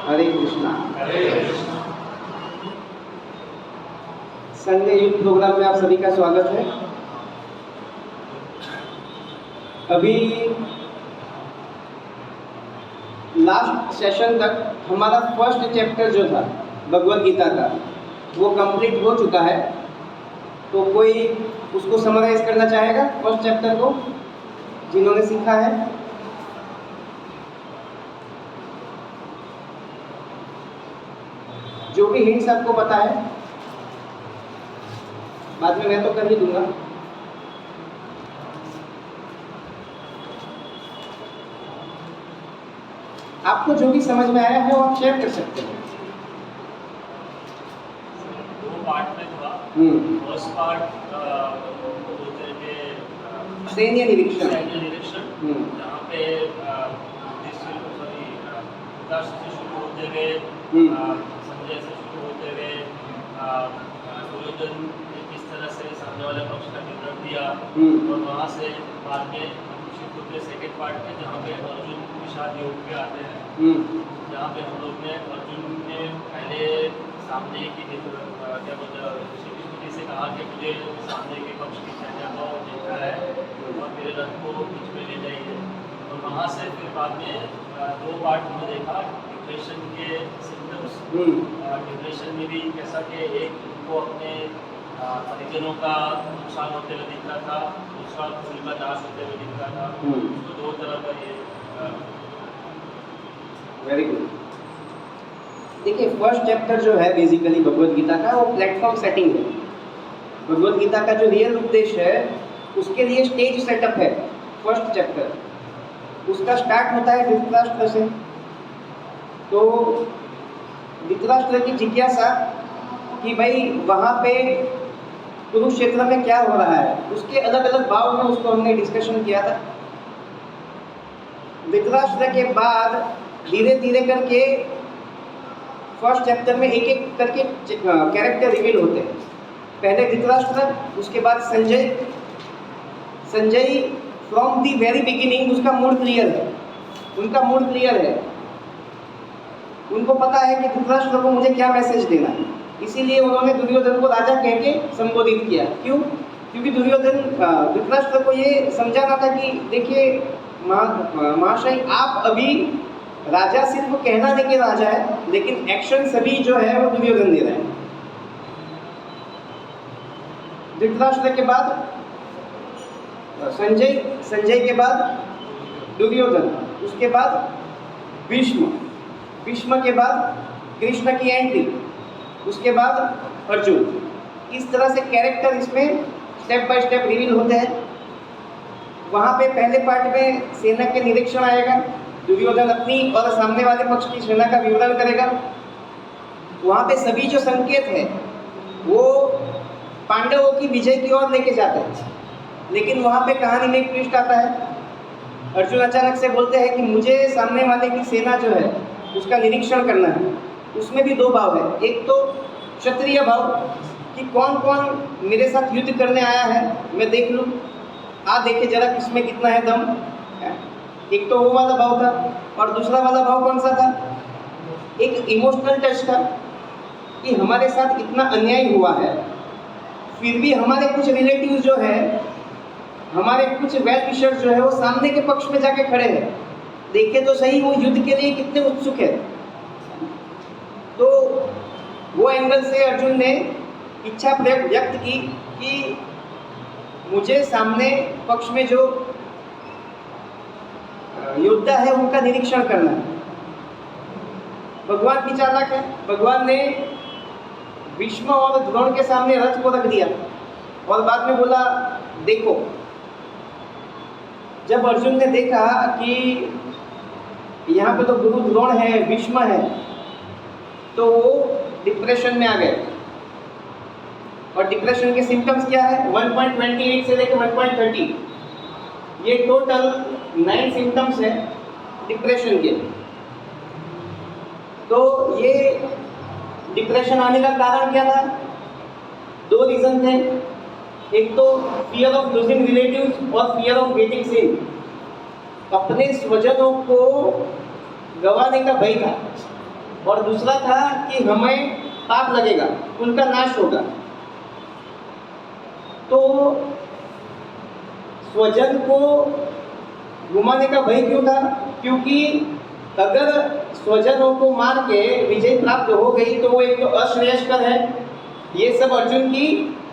हरे कृष्णा। हरे Krishna. Sunday youth programme में आप सभी का स्वागत है। अभी लास्ट सेशन तक हमारा फर्स्ट चैप्टर जो था भगवद गीता का वो कंप्लीट हो चुका है। तो कोई उसको समराइज करना चाहेगा फर्स्ट चैप्टर को जिन्होंने सीखा है? जो भी हिंट्स आपको पता है, बाद में मैं तो कर ही दूंगा। आपको जो भी समझ में आया है वो आप शेयर कर सकते हैं। दो पार्ट में था। फर्स्ट पार्ट बोलते हैं कि सैन्य निरीक्षण, जहाँ पे धृतराष्ट्र से शुरू होते हुए संजय से शुरू होते हुए दुर्योधन ने किस तरह से सामने वाले पक्ष का विवरण दिया, और वहाँ से बाद में कुरुक्षेत्र के सेकेंड पार्ट में जहाँ पे अर्जुन विषाद योग पे आते हैं, जहाँ पे हम लोग ने अर्जुन ने पहले सामने की क्या बोलते हैं श्री कृष्ण जी से कहा कि मुझे सामने के पक्ष की सेना को देखना है और मेरे रथ को बीच में ले जाइए। और वहाँ से फिर बाद में दो पार्ट हमने देखा डिप्रेशन के सिम्टम्स। डिप्रेशन में भी कैसा कि एक को अपने परिजनों का नुकसान होते हुए दिखता था, दूसरा फूल का नाश होते हुए दिखता था। उसको दो तरह का ये वेरी गुड। देखिए फर्स्ट चैप्टर जो है बेसिकली भगवद गीता का वो प्लेटफॉर्म सेटिंग है। भगवद गीता का जो रियल उद्देश्य है उसके लिए स्टेज सेटअप है। फर्स्ट चैप्टर उसका स्टार्ट होता है धृतराष्ट्र से। तो धृतराष्ट्र की जिज्ञासा कि भाई वहाँ पे कुरुक्षेत्र में क्या हो रहा है, उसके अलग अलग भाव में उसको हमने डिस्कशन किया था। धृतराष्ट्र के बाद धीरे धीरे करके फर्स्ट चैप्टर में एक एक करके कैरेक्टर रिवील होते हैं। पहले धृतराष्ट्र, उसके बाद Sanjay. Sanjay from the very beginning उसका मूड क्लियर है, उनका मूड क्लियर है। उनको पता है कि धृतराष्ट्र को मुझे क्या मैसेज देना है, इसीलिए उन्होंने दुर्योधन को राजा कह के संबोधित किया। क्यों? क्योंकि दुर्योधन धृतराष्ट्र को ये समझाना था कि देखिए महाशय, आप अभी राजा सिर्फ कहना नहीं कि राजा है, लेकिन एक्शन सभी जो है वो दुर्योधन दे रहे हैं। धृतराष्ट्र के बाद संजय, संजय के बाद दुर्योधन, उसके बाद भीष्म, भीष्म के बाद कृष्ण की एंट्री, उसके बाद अर्जुन। इस तरह से कैरेक्टर इसमें स्टेप बाय स्टेप रिवील होते हैं। वहाँ पे पहले पार्ट में सेना के निरीक्षण आएगा, दुर्योधन अपनी और सामने वाले पक्ष की सेना का विवरण करेगा। वहाँ पे सभी जो संकेत है वो पांडवों की विजय की ओर लेके जाते हैं। लेकिन वहाँ पे कहानी में एक ट्विस्ट आता है। अर्जुन अचानक से बोलते हैं कि मुझे सामने वाले की सेना जो है उसका निरीक्षण करना है। उसमें भी दो भाव है, एक तो क्षत्रिय भाव कि कौन कौन मेरे साथ युद्ध करने आया है, मैं देख लूँ, देखे जरा किसमें कितना है दम। एक तो वो वाला भाव था, और दूसरा वाला भाव कौन सा था? एक इमोशनल टच था कि हमारे साथ इतना अन्याय हुआ है, फिर भी हमारे कुछ रिलेटिव जो है, हमारे कुछ वेल विशर्स जो है वो सामने के पक्ष में जाके खड़े हैं। देखे तो सही वो युद्ध के लिए कितने उत्सुक है। तो वो एंगल से अर्जुन ने इच्छा व्यक्त की कि मुझे सामने पक्ष में जो योद्धा है उनका निरीक्षण करना है। भगवान की चालाक है, भगवान ने भीष्म और द्रोण के सामने रथ को रख दिया और बाद में बोला देखो। जब अर्जुन ने देखा कि यहाँ पे तो गुरु द्रोण है, भीष्म है, तो वो डिप्रेशन में आ गए। और डिप्रेशन के सिम्टम्स क्या है? 1.28 से लेकर 1.30, ये टोटल 9 सिम्टम्स है डिप्रेशन के। तो ये डिप्रेशन आने का कारण क्या था? दो रीजन थे। एक तो फियर ऑफ लूजिंग रिलेटिव्स और फियर ऑफ गेटिंग सिन। अपने स्वजनों को गंवाने का भय था। और दूसरा था कि हमें पाप लगेगा, कुल का नाश होगा। तो स्वजन को घुमाने का भय क्यों था? क्योंकि अगर स्वजनों को मार के विजय प्राप्त हो गई तो वो एक तो अश्रेयस्कर है। ये सब अर्जुन की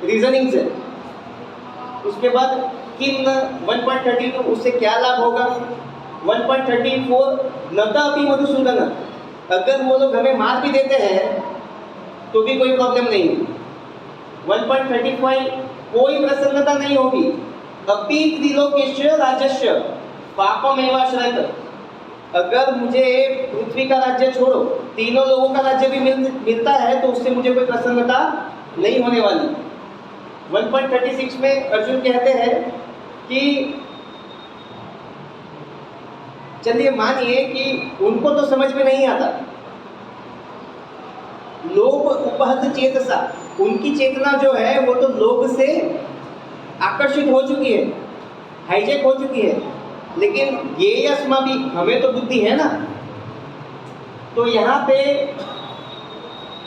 रीजनिंग्स है। उसके बाद किन 1.32 उससे क्या लाभ होगा? 1.34 नता अपनी मधुसूदन, अगर वो लोग हमें मार भी देते हैं तो भी कोई प्रॉब्लम नहीं है। 1.35 कोई प्रसन्नता नहीं होगी। अपि त्रिलोकेश्य राजस्य पापमेवाश्रयत, अगर मुझे पृथ्वी का राज्य छोड़ो, तीनों लोगों का राज्य भी मिलता है तो उससे मुझे कोई प्रसन्नता नहीं होने वाली। 1.36 में अर्जुन कहते हैं कि चलिए मानिए कि उनको तो समझ में नहीं आता, लोभ उपहत चेतसा, उनकी चेतना जो है वो तो लोभ से आकर्षित हो चुकी है, हाईजेक हो चुकी है। लेकिन ये अस्मा भी, हमें तो बुद्धि है ना। तो यहाँ पे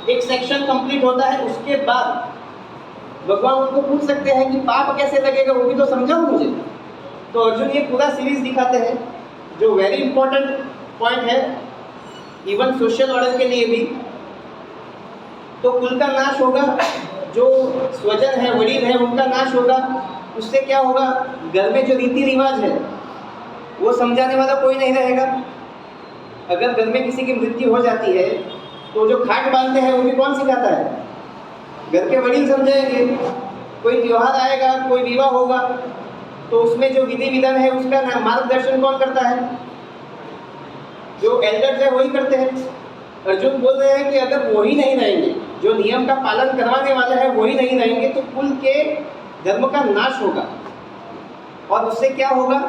एक सेक्शन कंप्लीट होता है, उसके बाद भगवान उनको पूछ सकते हैं कि पाप कैसे लगेगा, वो भी तो समझाओ मुझे। तो अर्जुन ये पूरा सीरीज दिखाते हैं जो वेरी इंपॉर्टेंट पॉइंट है इवन सोशल ऑर्डर के लिए भी। तो कुल का नाश होगा, जो स्वजन है, वडील है, उनका नाश होगा। उससे क्या होगा? घर में जो रीति रिवाज है वो समझाने वाला कोई नहीं रहेगा। अगर घर में किसी की मृत्यु हो जाती है तो जो खाट बांधते हैं वो भी कौन सिखाता है? घर के वडील समझाएंगे। कोई त्योहार आएगा, कोई विवाह होगा, तो उसमें जो विधि विधान है उसका मार्गदर्शन कौन करता है? जो एल्डर्स है वही करते हैं। अर्जुन बोल रहे हैं कि अगर वही नहीं रहेंगे, जो नियम का पालन करवाने वाले हैं वही नहीं रहेंगे, तो कुल के धर्म का नाश होगा। और उससे क्या होगा?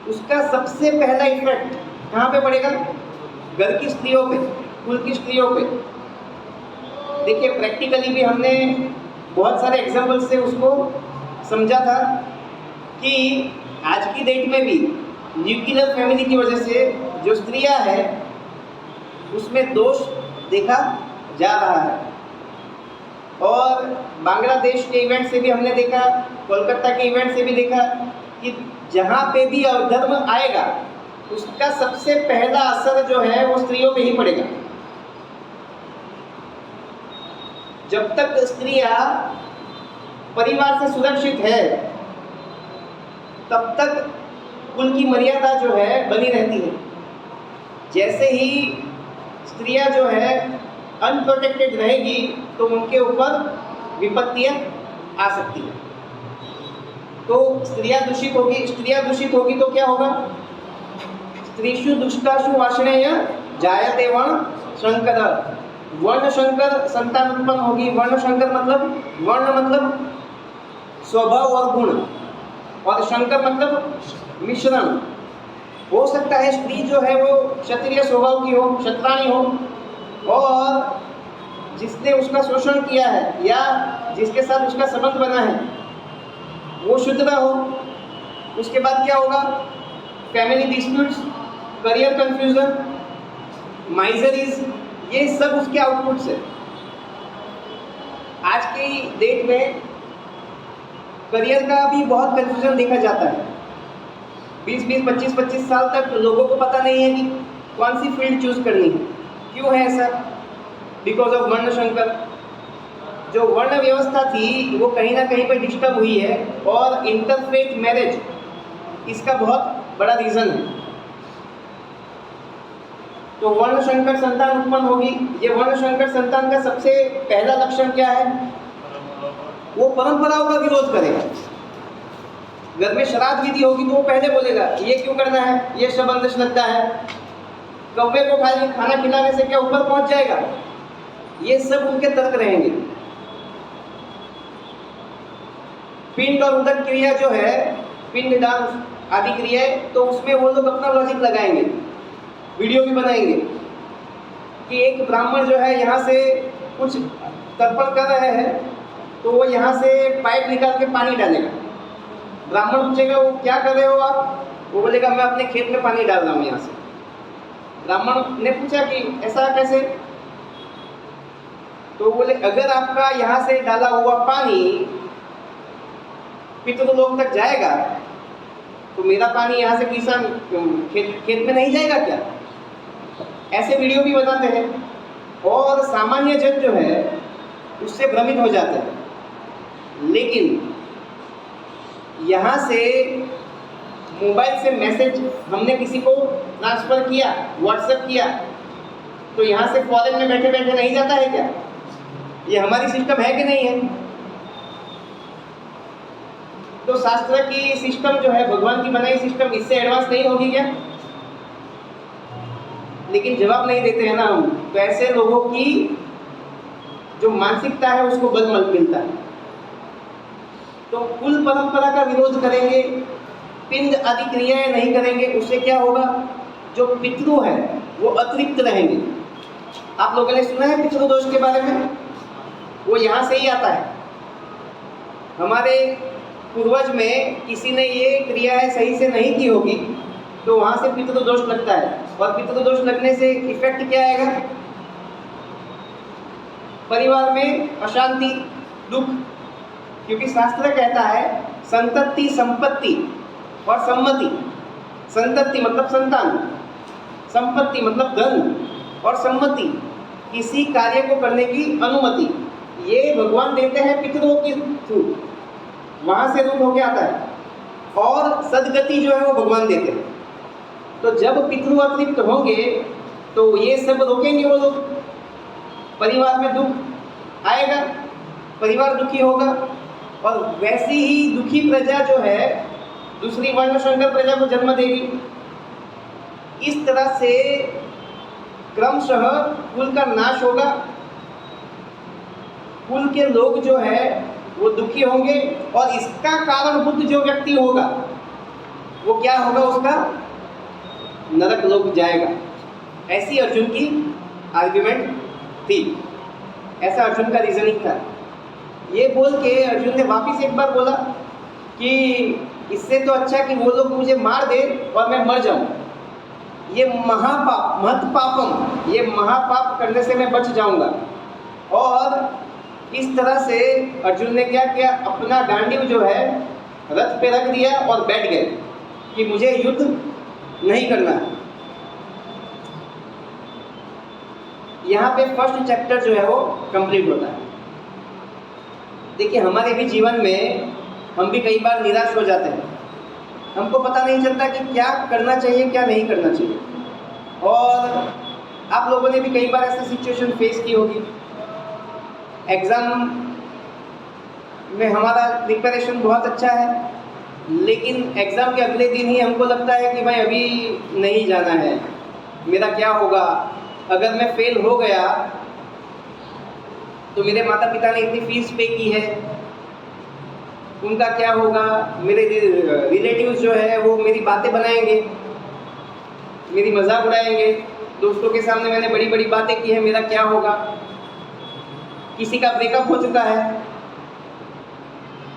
उसका सबसे पहला इफेक्ट कहाँ पे पड़ेगा? घर की स्त्रियों पे, कुल की स्त्रियों पे। देखिए प्रैक्टिकली भी हमने बहुत सारे एग्जाम्पल से उसको समझा था कि आज की डेट में भी न्यूक्लियर फैमिली की वजह से जो स्त्रियां हैं उसमें दोष देखा जा रहा है। और बांग्लादेश के इवेंट से भी हमने देखा, कोलकाता के इवेंट से भी देखा कि जहाँ पे भी अधर्म आएगा उसका सबसे पहला असर जो है वो स्त्रियों पे ही पड़ेगा। जब तक स्त्रियां परिवार से सुरक्षित है तब तक कुल की मर्यादा जो है बनी रहती है। जैसे ही स्त्रियां जो है अनप्रोटेक्टेड रहेगी तो उनके ऊपर विपत्तियां आ सकती है। तो स्त्रियां दूषित होगी तो क्या होगा? स्त्रीषु दुष्टाशु वाषणेय जायते वर्ण शंकर, वर्ण शंकर संतान उत्पन्न होगी। वर्ण शंकर मतलब, वर्ण मतलब स्वभाव और गुण, और शंकर मतलब मिश्रण। हो सकता है स्त्री जो है वो क्षत्रिय स्वभाव की हो, क्षत्राणी हो, और जिसने उसका शोषण किया है या जिसके साथ उसका संबंध बना है वो शूद्र हो। उसके बाद क्या होगा? Family disputes, career confusion, miseries, ये सब उसके आउटपुट्स है। आज की डेट में करियर का भी बहुत कंफ्यूजन देखा जाता है। 20-20, 25-25 साल तक लोगों को पता नहीं है कि कौन सी फील्ड चूज करनी है। क्यों है ऐसा? बिकॉज ऑफ वर्ण शंकर। जो वर्ण व्यवस्था थी वो कहीं ना कहीं पर डिस्टर्ब हुई है, और इंटरफेथ मैरिज इसका बहुत बड़ा रीज़न है। तो वर्ण शंकर संतान उत्पन्न होगी। ये वर्ण शंकर संतान का सबसे पहला लक्षण क्या है? वो परंपराओं का विरोध करेगा। घर में श्राद्ध विधि होगी तो वो पहले बोलेगा ये क्यों करना है, ये सब अंधश्रद्धा है। कौवे को खाना खिलाने से क्या ऊपर पहुंच जाएगा? ये सब उनके तर्क रहेंगे। पिंड और उदक क्रिया जो है, पिंड दान आदि क्रियाएं, तो उसमें वो लोग अपना लॉजिक लगाएंगे, वीडियो भी बनाएंगे कि एक ब्राह्मण जो है यहाँ से कुछ तर्पण कर रहे हैं तो वो यहाँ से पाइप निकाल के पानी डालेगा। ब्राह्मण पूछेगा वो क्या कर रहे हो आप? वो बोलेगा मैं अपने खेत में पानी डाल रहा हूँ यहाँ से। ब्राह्मण ने पूछा कि ऐसा कैसे? तो बोले अगर आपका यहाँ से डाला हुआ पानी पितृलोक तक जाएगा तो मेरा पानी यहाँ से किसान खेत में नहीं जाएगा क्या? ऐसे वीडियो भी बनाते हैं और सामान्य जन जो है उससे भ्रमित हो जाते हैं। लेकिन यहाँ से मोबाइल से मैसेज हमने किसी को ट्रांसफर किया, व्हाट्सएप किया, तो यहाँ से फॉरेन में बैठे बैठे नहीं जाता है क्या? ये हमारी सिस्टम है कि नहीं है? तो शास्त्र की सिस्टम जो है, भगवान की बनाई सिस्टम, इससे एडवांस नहीं होगी क्या? लेकिन जवाब नहीं देते हैं ना हम। तो ऐसे लोगों की जो मानसिकता है उसको बल मिलता है। तो कुल परंपरा का विरोध करेंगे, पिंड आदि क्रियाएं नहीं करेंगे, उससे क्या होगा? जो पितृ है वो अतृप्त रहेंगे। आप लोगों ने सुना है पितृदोष के बारे में? वो यहाँ से ही आता है। हमारे पूर्वज में किसी ने ये क्रियाएं सही से नहीं की होगी तो वहाँ से पितृदोष लगता है। और पितृदोष लगने से इफेक्ट क्या आएगा? परिवार में अशांति, दुख। क्योंकि शास्त्र कहता है संतति, संपत्ति और सम्मति। संतति मतलब संतान, संपत्ति मतलब धन, और सम्मति किसी कार्य को करने की अनुमति। ये भगवान देते हैं पितरों के थ्रू, वहाँ से रूप होके आता है। और सदगति जो है वो भगवान देते हैं। तो जब पितृ अतृप्त होंगे तो ये सब रोकेंगे वो लोग। परिवार में दुख आएगा, परिवार दुखी होगा, और वैसी ही दुखी प्रजा जो है दूसरी वर्णशंकर प्रजा को जन्म देगी। इस तरह से क्रमशः कुल का नाश होगा। कुल के लोग जो है वो दुखी होंगे, और इसका कारणभूत जो व्यक्ति होगा वो क्या होगा? उसका नरक लोक जाएगा। ऐसी अर्जुन की आर्ग्यूमेंट थी, ऐसा अर्जुन का रीजनिंग था। ये बोल के अर्जुन ने वापिस एक बार बोला कि इससे तो अच्छा कि वो लोग मुझे मार दे और मैं मर जाऊं। ये महापाप, महत पापम, ये महापाप करने से मैं बच जाऊंगा। और इस तरह से अर्जुन ने क्या किया? अपना गांडीव जो है रथ पे रख दिया और बैठ गए कि मुझे युद्ध नहीं करना है। यहाँ पे फर्स्ट चैप्टर जो है वो कंप्लीट होता है। देखिए हमारे भी जीवन में हम भी कई बार निराश हो जाते हैं। हमको पता नहीं चलता कि क्या करना चाहिए, क्या नहीं करना चाहिए। और आप लोगों ने भी कई बार ऐसी सिचुएशन फेस की होगी। एग्ज़ाम में हमारा प्रिपरेशन बहुत अच्छा है, लेकिन एग्ज़ाम के अगले दिन ही हमको लगता है कि भाई अभी नहीं जाना है, मेरा क्या होगा? अगर मैं फेल हो गया तो मेरे माता पिता ने इतनी फीस पे की है, उनका क्या होगा? मेरे रिलेटिव्स जो है वो मेरी बातें बनाएंगे, मेरी मजाक उड़ाएंगे, दोस्तों के सामने मैंने बड़ी बड़ी बातें की है, मेरा क्या होगा? किसी का ब्रेकअप हो चुका है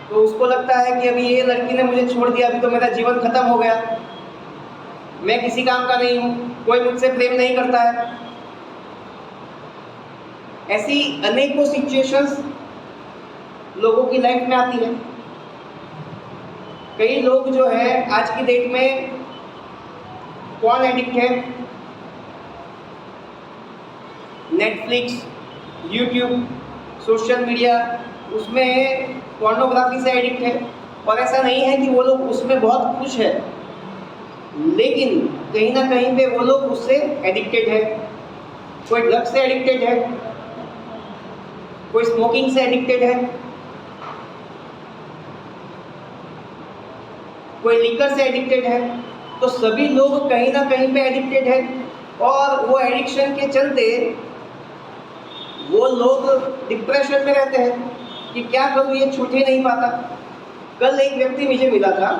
तो उसको लगता है कि अभी ये लड़की ने मुझे छोड़ दिया, अभी तो मेरा जीवन खत्म हो गया, मैं किसी काम का नहीं हूँ, कोई मुझसे प्रेम नहीं करता है। ऐसी अनेकों सिचुएशंस लोगों की लाइफ में आती है। कई लोग जो है आज की डेट में कौन एडिक्ट है? नेटफ्लिक्स, यूट्यूब, सोशल मीडिया, उसमें पोर्नोग्राफी से एडिक्ट है। और ऐसा नहीं है कि वो लोग उसमें बहुत खुश है, लेकिन कहीं ना कहीं पे वो लोग उससे एडिक्टेड है। कोई ड्रग्स से एडिक्टेड है, कोई स्मोकिंग से एडिक्टेड है, कोई लिकर से एडिक्टेड है। तो सभी लोग कहीं ना कहीं पे एडिक्टेड है, और वो एडिक्शन के चलते वो लोग डिप्रेशन में रहते हैं कि क्या करूँ, ये छूट ही नहीं पाता। कल एक व्यक्ति मुझे मिला था,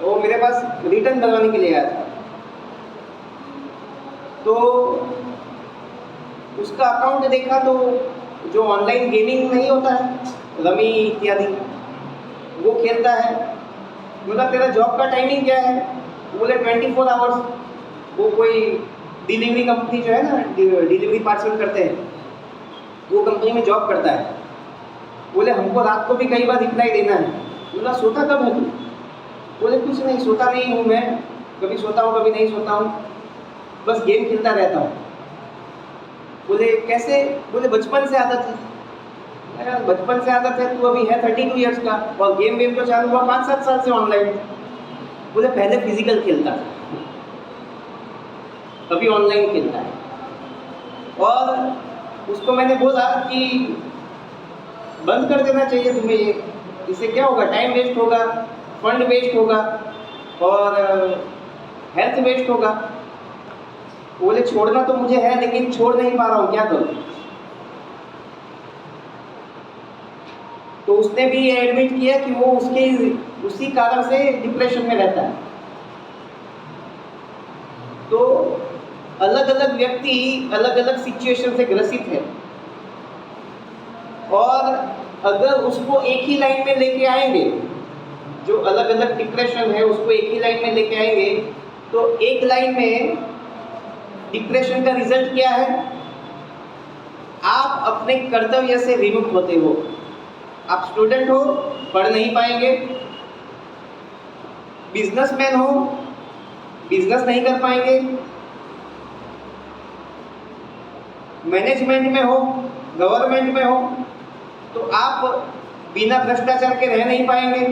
वो मेरे पास रिटर्न करवाने के लिए आया था। तो उसका अकाउंट देखा तो जो ऑनलाइन गेमिंग नहीं होता है, रमी इत्यादि, वो खेलता है। बोला तेरा जॉब का टाइमिंग क्या है? बोले 24 आवर्स। वो कोई डिलीवरी कंपनी जो है ना, डिलीवरी पार्सल करते हैं, वो कंपनी में जॉब करता है। बोले हमको रात को भी कई बार रिप्लाई देना है। बोला सोता कब है तू? बोले कुछ नहीं, सोता नहीं हूँ मैं, कभी सोता हूँ कभी नहीं सोता हूँ, बस गेम खेलता रहता हूँ। बोले कैसे? बोले बचपन से आदत है। यार बचपन से आदत है, तू अभी है 32 ईयर्स का और गेम वेम तो चालू हुआ 5-7 साल से ऑनलाइन। बोले पहले फिजिकल खेलता था, अभी ऑनलाइन खेलता है। और उसको मैंने बोला कि बंद कर देना चाहिए तुम्हें ये, इससे क्या होगा, टाइम वेस्ट होगा, फंड वेस्ट होगा और हेल्थ वेस्ट होगा। बोले छोड़ना तो मुझे है लेकिन छोड़ नहीं पा रहा हूँ, क्या करूँ? तो उसने भी ये एडमिट किया कि वो उसी कारण से डिप्रेशन में रहता है। तो अलग अलग व्यक्ति अलग अलग सिचुएशन से ग्रसित है, और अगर उसको एक ही लाइन में लेके आएंगे, जो अलग अलग डिप्रेशन है उसको एक ही लाइन में लेके आएंगे, तो एक लाइन में डिप्रेशन का रिजल्ट क्या है? आप अपने कर्तव्य से विमुख होते हो। आप स्टूडेंट हो, पढ़ नहीं पाएंगे, बिजनेसमैन हो, बिजनेस नहीं कर पाएंगे, मैनेजमेंट में हो, गवर्नमेंट में हो, तो आप बिना भ्रष्टाचार के रह नहीं पाएंगे।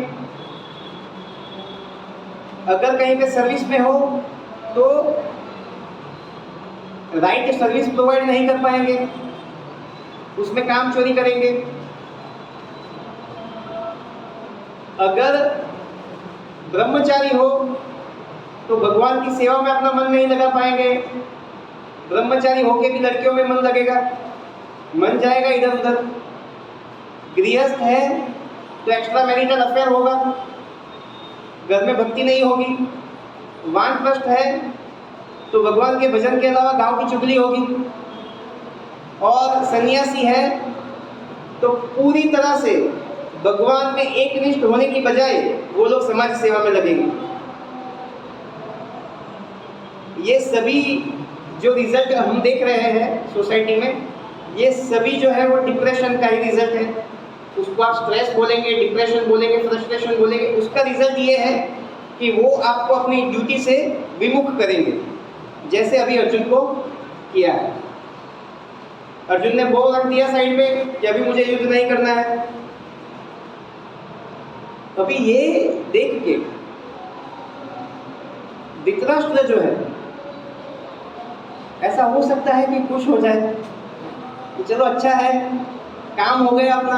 अगर कहीं पे सर्विस में हो तो राइट सर्विस प्रोवाइड नहीं कर पाएंगे, उसमें काम चोरी करेंगे। अगर ब्रह्मचारी हो तो भगवान की सेवा में अपना मन नहीं लगा पाएंगे। ब्रह्मचारी होके भी लड़कियों में मन लगेगा, मन जाएगा इधर उधर। गृहस्थ है तो एक्स्ट्रा मैरिटल अफेयर होगा, घर में भक्ति नहीं होगी। वानप्रस्थ है तो भगवान के भजन के अलावा गांव की चुगली होगी। और सन्यासी है तो पूरी तरह से भगवान में एकनिष्ठ होने की बजाय वो लोग समाज सेवा में लगेंगे। ये सभी जो रिजल्ट हम देख रहे हैं सोसाइटी में, ये सभी जो है वो डिप्रेशन का ही रिजल्ट है। उसको आप स्ट्रेस बोलेंगे, डिप्रेशन बोलेंगे, फ्रस्ट्रेशन बोलेंगे, उसका रिजल्ट ये है कि वो आपको अपनी ड्यूटी से विमुख करेंगे, जैसे अभी अर्जुन को किया है। अर्जुन ने बो रख दिया साइड में कि अभी मुझे युद्ध नहीं करना है। अभी ये देख के धृतराष्ट्र जो है, ऐसा हो सकता है कि खुश हो जाए कि चलो अच्छा है, काम हो गया अपना।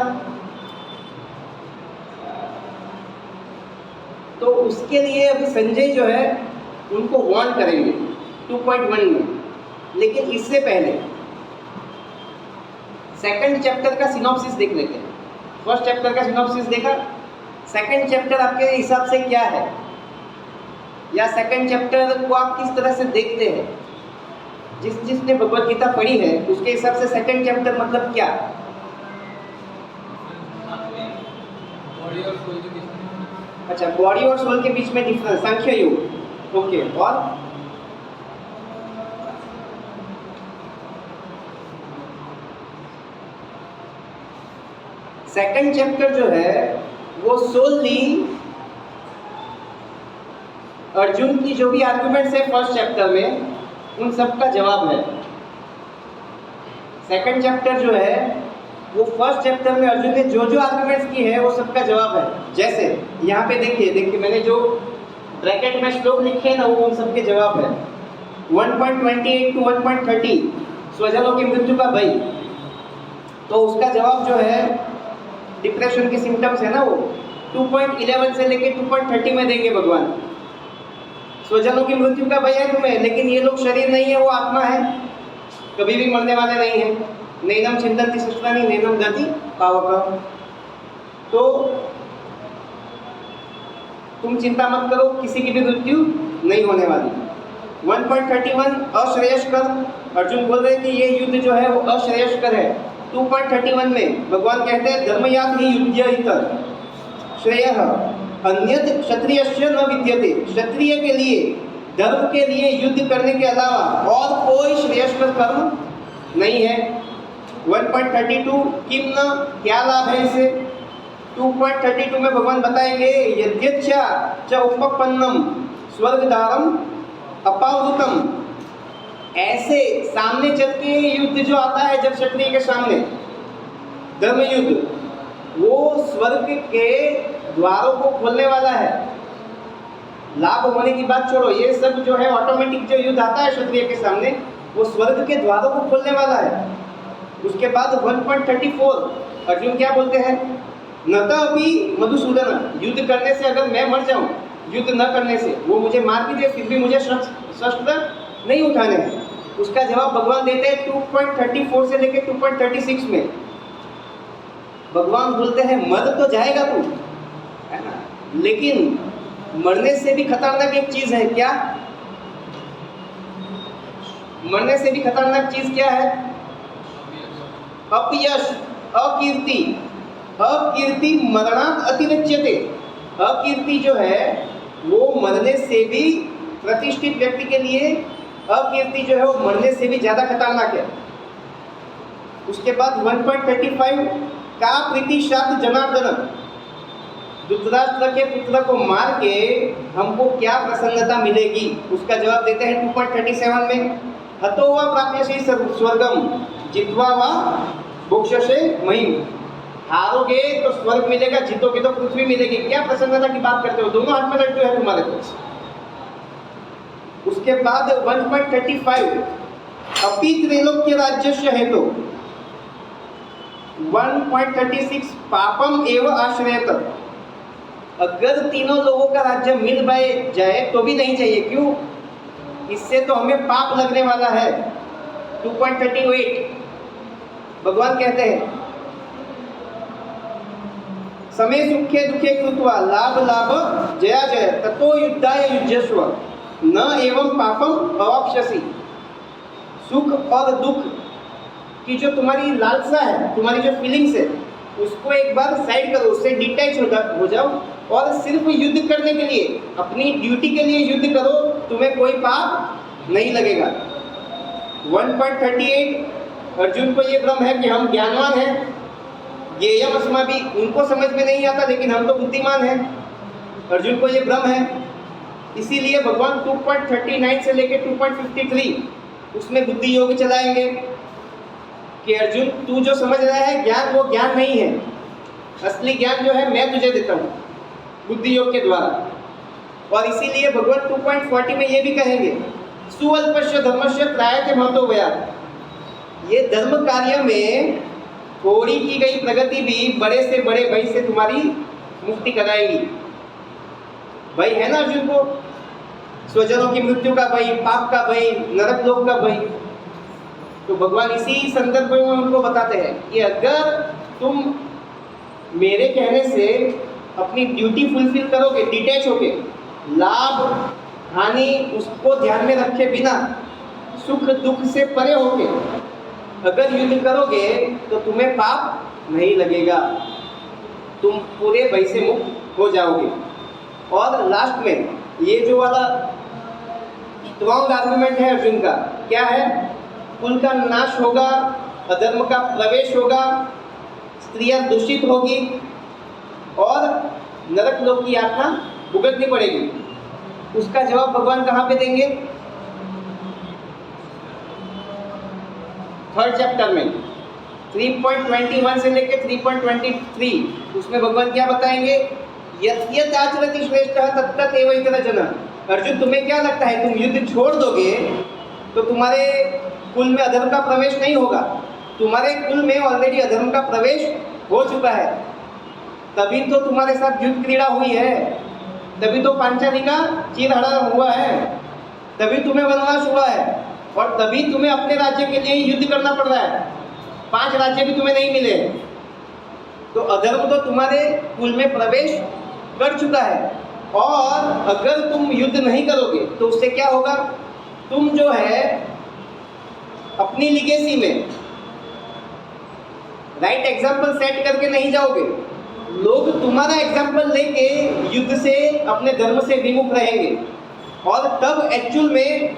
तो उसके लिए अभी संजय जो है उनको वार्न करेंगे 2.1 में। लेकिन इससे पहले सेकंड चैप्टर का सिनॉप्सिस देख लेते हैं। फर्स्ट चैप्टर का सिनॉप्सिस देखा, सेकंड चैप्टर आपके हिसाब से क्या है, या सेकंड चैप्टर को आप किस तरह से देखते हैं? जिसने भगवत गीता पढ़ी है उसके हिसाब से सेकंड चैप्टर मतलब क्या? अच्छा, बॉडी और सोल के बीच में डिफरेंस, सांख्य योग। ओके, और सेकंड चैप्टर जो है वो सोलली अर्जुन की जो भी आर्गुमेंट्स है फर्स्ट चैप्टर में, उन सब का जवाब है। सेकंड चैप्टर जो है वो फर्स्ट चैप्टर में अर्जुन ने जो जो आर्गुमेंट्स की है वो सबका जवाब है। जैसे यहाँ पे देखिए मैंने जो ब्रैकेट में श्लोक लिखे हैं ना, वो उन सबके जवाब है। 1.28 to 1.30 स्वजनों की मृत्यु का भय, तो उसका जवाब जो है डिप्रेशन के सिम्टम्स है ना, वो 2.11 से लेके 2.30 में देंगे भगवान। स्वजनों की मृत्यु का भय है तुम्हें, लेकिन ये लोग शरीर नहीं है, वो आत्मा है, कभी भी मरने वाले नहीं है। नैनम चिंतन्ति शस्त्राणि नैनम दति पावक। तो तुम चिंता मत करो, किसी की भी मृत्यु नहीं होने वाली। 1.31 अश्रेयस्कर, अर्जुन बोल रहे हैं कि ये युद्ध जो है वो अश्रेयस्कर है। 2.31 में भगवान कहते हैं धर्मयात् हि युध्येत श्रेयः अन्यत् क्षत्रियस्य न विद्यते। क्षत्रिय के लिए धर्म के लिए युद्ध करने के अलावा और कोई श्रेयस्कर कर्म नहीं है। 1.32 किम न, क्या लाभ है इसे। 2.32 में भगवान बताएंगे यद्यच्छा च उपपन्नम स्वर्गधारम अपावृतम, ऐसे सामने चल के युद्ध जो आता है जब क्षत्रिय के सामने धर्म युद्ध, वो स्वर्ग के द्वारों को खोलने वाला है। लाभ होने की बात छोड़ो, ये सब जो है ऑटोमेटिक जो युद्ध आता है क्षत्रिय के सामने, वो स्वर्ग के द्वारों को खोलने वाला है। उसके बाद 1.34 अर्जुन क्या बोलते हैं, न तो अभी मधुसूदन, युद्ध करने से अगर मैं मर जाऊं, युद्ध न करने से, वो मुझे मार भी दे फिर भी मुझे शस्त्र नहीं उठाने हैं। उसका जवाब भगवान देते हैं 2.34 से लेकर 2.36 में। भगवान बोलते हैं मर तो जाएगा तू, है ना, लेकिन मरने से भी खतरनाक एक चीज है। क्या? मरने से भी खतरनाक चीज क्या है? अपयश, अकीर्ति। अकीर्ति मरणात् अतिरिच्यते। अकीर्ति जो है वो मरने से भी, प्रतिष्ठित व्यक्ति के लिए अकीर्ति जो है वो मरने से भी ज्यादा खतरनाक है। उसके बाद 1.35 का प्रीतिशात जनार्दन, धृतराष्ट्र के पुत्र को मार के हमको क्या प्रसन्नता मिलेगी। उसका जवाब देते हैं 2.37 में, हतो वा प्राप्यसे स्वर्गम जित्वा वा भोक्ष्यसे महिम। हारोगे तो स्वर्ग मिलेगा, जीतोगे तो पृथ्वी मिलेगी। क्या प्रसन्नता की बात करते हो, दोनों हाथ में लड्डू है तुम्हारे पास। उसके बाद 1.35 अपि त्रैलोक्य राज्यस्य हेतु। 1.36 पापम एव आश्रयत, अगर तीनों लोगों का राज्य मिल जाए तो भी नहीं चाहिए। क्यों? इससे तो हमें पाप लगने वाला है। 2.38 भगवान कहते हैं समय सुखे दुखे कृत्वा लाभ लाभ जया जय ततो युद्धाय युज्यस्व न एवं पापम अवाप्स्यसि। सुख और दुख की जो तुम्हारी लालसा है, तुम्हारी जो फीलिंग्स है, उसको एक बार साइड करो, उससे डिटैच हो जाओ और सिर्फ युद्ध करने के लिए, अपनी ड्यूटी के लिए युद्ध करो, तुम्हें कोई पाप नहीं लगेगा। 1.38 अर्जुन को ये भ्रम है कि हम ज्ञानवान हैं, ज्ञेयम् अस्माभिः, उनको समझ में नहीं आता लेकिन हम तो बुद्धिमान हैं। अर्जुन को ये भ्रम है, इसीलिए भगवान 2.39 से लेकर 2.53 उसमें बुद्धि योग चलाएंगे कि अर्जुन तू जो समझ रहा है ज्ञान, वो ज्ञान नहीं है। असली ज्ञान जो है मैं तुझे देता हूँ बुद्धि योग के द्वारा। और इसीलिए भगवान 2.40 में ये भी कहेंगे सुअल्पस्य धर्मस्य त्रायते महतो व्ययात्। ये धर्म कार्य में थोड़ी की गई प्रगति भी बड़े से बड़े भय से तुम्हारी मुक्ति कराएगी। भय है ना अर्जुन को, स्वजनों की मृत्यु का भय, पाप का भय, नरक लोक का भय। तो भगवान इसी संदर्भ में उनको बताते हैं कि अगर तुम मेरे कहने से अपनी ड्यूटी फुलफिल करोगे, डिटैच होके, लाभ हानि उसको ध्यान में रखे बिना, सुख दुख से परे होके अगर युद्ध करोगे तो तुम्हें पाप नहीं लगेगा, तुम पूरे भय से मुक्त हो जाओगे। और लास्ट में ये जो वाला स्ट्रॉन्ग आर्गुमेंट है अर्जुन का, क्या है? कुल का नाश होगा, अधर्म का प्रवेश होगा, स्त्रियां दूषित होगी और नरक लोक की यातना भुगतनी पड़ेगी। उसका जवाब भगवान कहाँ पे देंगे? 3rd चैप्टर में 3.21 से लेकर 3.23 उसमें भगवान क्या बताएंगे? यत् आचरति श्रेष्ठः तत्तत् एव इतरः जनः। अर्जुन तुम्हें क्या लगता है, तुम युद्ध छोड़ दोगे तो तुम्हारे कुल में अधर्म का प्रवेश नहीं होगा? तुम्हारे कुल में ऑलरेडी अधर्म का प्रवेश हो चुका है, तभी तो तुम्हारे साथ युद्ध क्रीड़ा हुई है, तभी तो पांचाली का चीरहरण हुआ है, तभी तुम्हें वनवास हुआ है और तभी तुम्हें अपने राज्य के लिए युद्ध करना पड़ रहा है। 5 राज्य भी तुम्हें नहीं मिले। तो अधर्म तो तुम्हारे कुल में प्रवेश कर चुका है और अगर तुम युद्ध नहीं करोगे तो उससे क्या होगा? तुम जो है अपनी लिगेसी में राइट एग्जाम्पल सेट करके नहीं जाओगे, लोग तुम्हारा एग्जाम्पल लेके युद्ध से, अपने धर्म से विमुख रहेंगे। और तब एक्चुअल में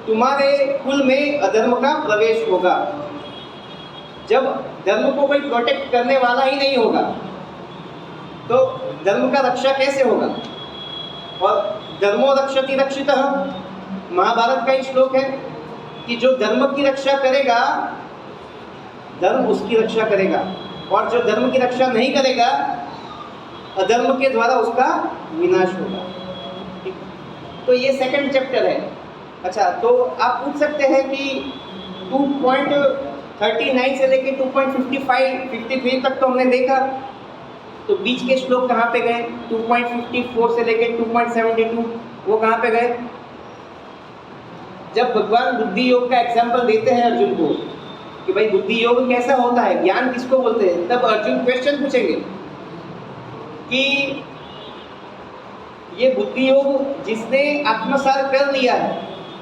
तुम्हारे कुल में अधर्म का प्रवेश होगा। जब धर्म को कोई प्रोटेक्ट करने वाला ही नहीं होगा तो धर्म का रक्षा कैसे होगा? और धर्मो रक्षति रक्षितः, महाभारत का ही श्लोक है कि जो धर्म की रक्षा करेगा धर्म उसकी रक्षा करेगा, और जो धर्म की रक्षा नहीं करेगा अधर्म के द्वारा उसका विनाश होगा। ठीक? तो ये सेकंड चैप्टर है। अच्छा, तो आप पूछ सकते हैं कि 2.39 से लेके 2.53 तक तो हमने देखा, तो बीच के श्लोक कहाँ पे गए? 2.54 से लेके 2.72 वो कहाँ पे गए? जब भगवान बुद्धि योग का एग्जाम्पल देते हैं अर्जुन को कि भाई बुद्धि योग कैसा होता है, ज्ञान किसको बोलते हैं, तब अर्जुन क्वेश्चन पूछेंगे कि ये बुद्धि योग जिसने आत्मसात कर लिया है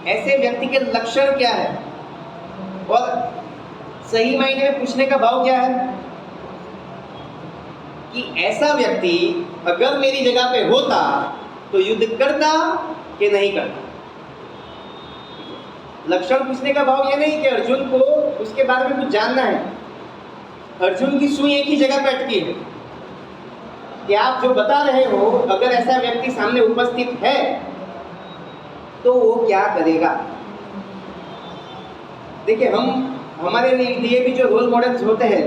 ऐसे व्यक्ति के लक्षण क्या है? और सही मायने में पूछने का भाव क्या है कि ऐसा व्यक्ति अगर मेरी जगह पे होता तो युद्ध करता कि नहीं करता। लक्षण पूछने का भाव ये नहीं कि अर्जुन को उसके बारे में कुछ जानना है। अर्जुन की सुई एक ही जगह पे अटकी है कि आप जो बता रहे हो अगर ऐसा व्यक्ति सामने उपस्थित है तो वो क्या करेगा। देखिए, हमारे लिए भी जो रोल मॉडल्स होते हैं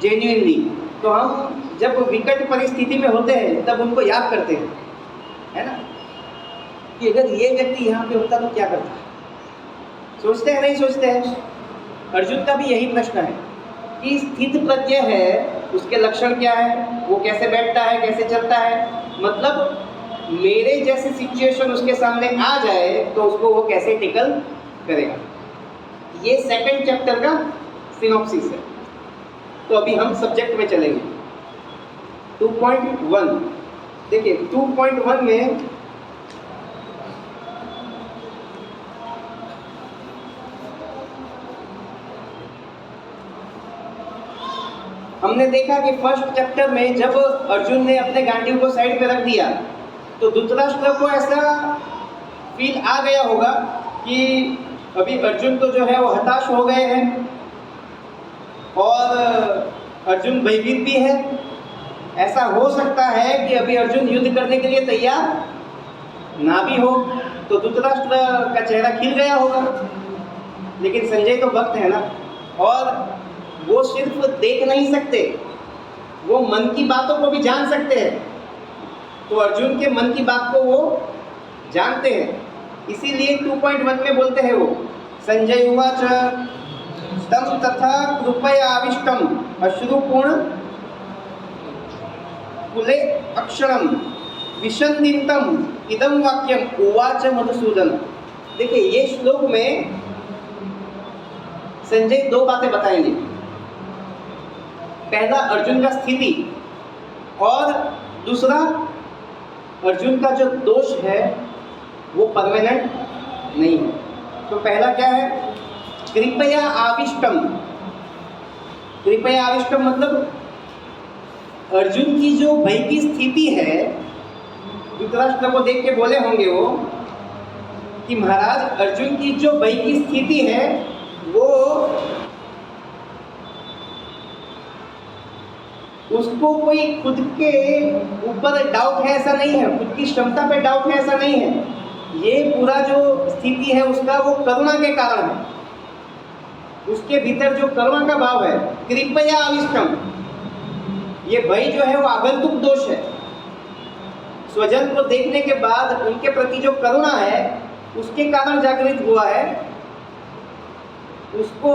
जेन्युइनली, तो हम जब विकट परिस्थिति में होते हैं तब उनको याद करते हैं, है ना, कि अगर ये व्यक्ति यहाँ पे होता तो क्या करता। सोचते हैं नहीं सोचते हैं? अर्जुन का भी यही प्रश्न है कि स्थित प्रज्ञ है, उसके लक्षण क्या है, वो कैसे बैठता है, कैसे चलता है, मतलब मेरे जैसे सिचुएशन उसके सामने आ जाए तो उसको वो कैसे टिकल करेगा। ये सेकंड चैप्टर का सिनॉप्सिस है। तो अभी हम सब्जेक्ट में चलेंगे। 2.1 देखिए, 2.1 में हमने देखा कि फर्स्ट चैप्टर में जब अर्जुन ने अपने गांडीव को साइड पे रख दिया तो धृतराष्ट्र को ऐसा फील आ गया होगा कि अभी अर्जुन तो जो है वो हताश हो गए हैं और अर्जुन भयभीत भी है। ऐसा हो सकता है कि अभी अर्जुन युद्ध करने के लिए तैयार ना भी हो, तो धृतराष्ट्र का चेहरा खिल गया होगा। लेकिन संजय तो भक्त है ना, और वो सिर्फ देख नहीं सकते, वो मन की बातों को भी जान सकते हैं। तो अर्जुन के मन की बात को वो जानते हैं, इसीलिए 2.1 में बोलते हैं वो, संजय उवाच तम तथा कृपया आविष्टम अश्रुपूर्ण कुले अक्षरम विशंदितम इदम वाक्यम उवाच मधुसूदन। देखिए, ये श्लोक में संजय दो बातें बताएंगे। पहला अर्जुन का स्थिति, और दूसरा अर्जुन का जो दोष है वो परमानेंट नहीं है। तो पहला क्या है? कृपया आविष्टम। कृपया आविष्टम मतलब अर्जुन की जो भय की स्थिति है, धृतराष्ट्र को देख के बोले होंगे वो कि महाराज अर्जुन की जो भय की स्थिति है वो उसको कोई खुद के ऊपर डाउट है ऐसा नहीं है, खुद की क्षमता पे डाउट है ऐसा नहीं है। ये पूरा जो स्थिति है उसका वो करुणा के कारण है, उसके भीतर जो करुणा का भाव है। कृपया आविष्टम, ये भय जो है वो आगंतुक दोष है। स्वजन को देखने के बाद उनके प्रति जो करुणा है उसके कारण जागृत हुआ है, उसको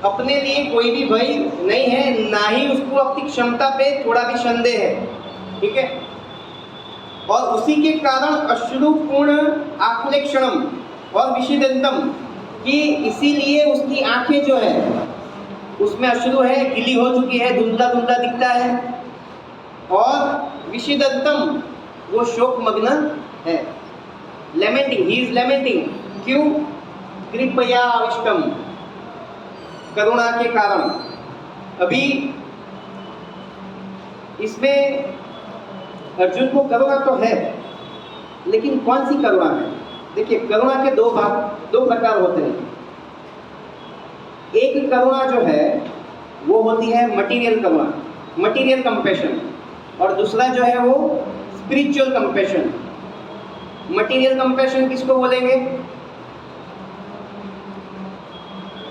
अपने लिए कोई भी भय नहीं है, ना ही उसको अपनी क्षमता पे थोड़ा भी संदेह है। ठीक है, और उसी के कारण अश्रुपूर्ण आकुलेक्षणम और विषिदंतम, कि इसीलिए उसकी आंखें जो है उसमें अश्रु है, गिली हो चुकी है, धुंधला धुंधला दिखता है, और विषिदंतम वो शोक मग्न है, लेमेंटिंग, ही इज लेमेंटिंग। क्यों? कृपया आविष्टम, करुणा के कारण। अभी इसमें अर्जुन को करुणा तो है, लेकिन कौन सी करुणा है? देखिए, करुणा के दो प्रकार होते हैं। एक करुणा जो है वो होती है मटीरियल करुणा, मटीरियल कंपैशन, और दूसरा जो है वो स्पिरिचुअल कंपैशन। मटीरियल कंपैशन किसको बोलेंगे?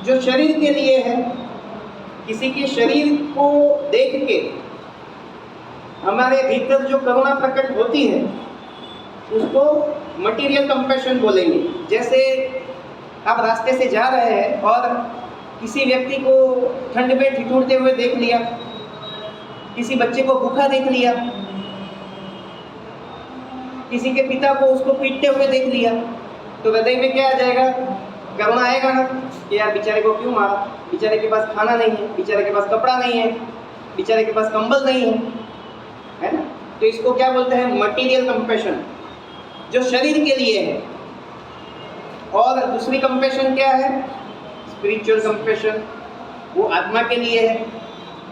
जो शरीर के लिए है, किसी के शरीर को देख के हमारे भीतर जो करुणा प्रकट होती है उसको मटीरियल कंपैशन बोलेंगे। जैसे आप रास्ते से जा रहे हैं और किसी व्यक्ति को ठंड में ठिठुरते हुए देख लिया, किसी बच्चे को भूखा देख लिया, किसी के पिता को उसको पीटते हुए देख लिया, तो हृदय में क्या आ जाएगा? करुणा आएगा ना कि यार बेचारे को क्यों मारा, बेचारे के पास खाना नहीं है, बेचारे के पास कपड़ा नहीं है, बेचारे के पास कंबल नहीं है ना? तो इसको क्या बोलते हैं? मटीरियल कंपैशन, जो शरीर के लिए है। और दूसरी कंपैशन क्या है? स्पिरिचुअल कंपैशन, वो आत्मा के लिए है।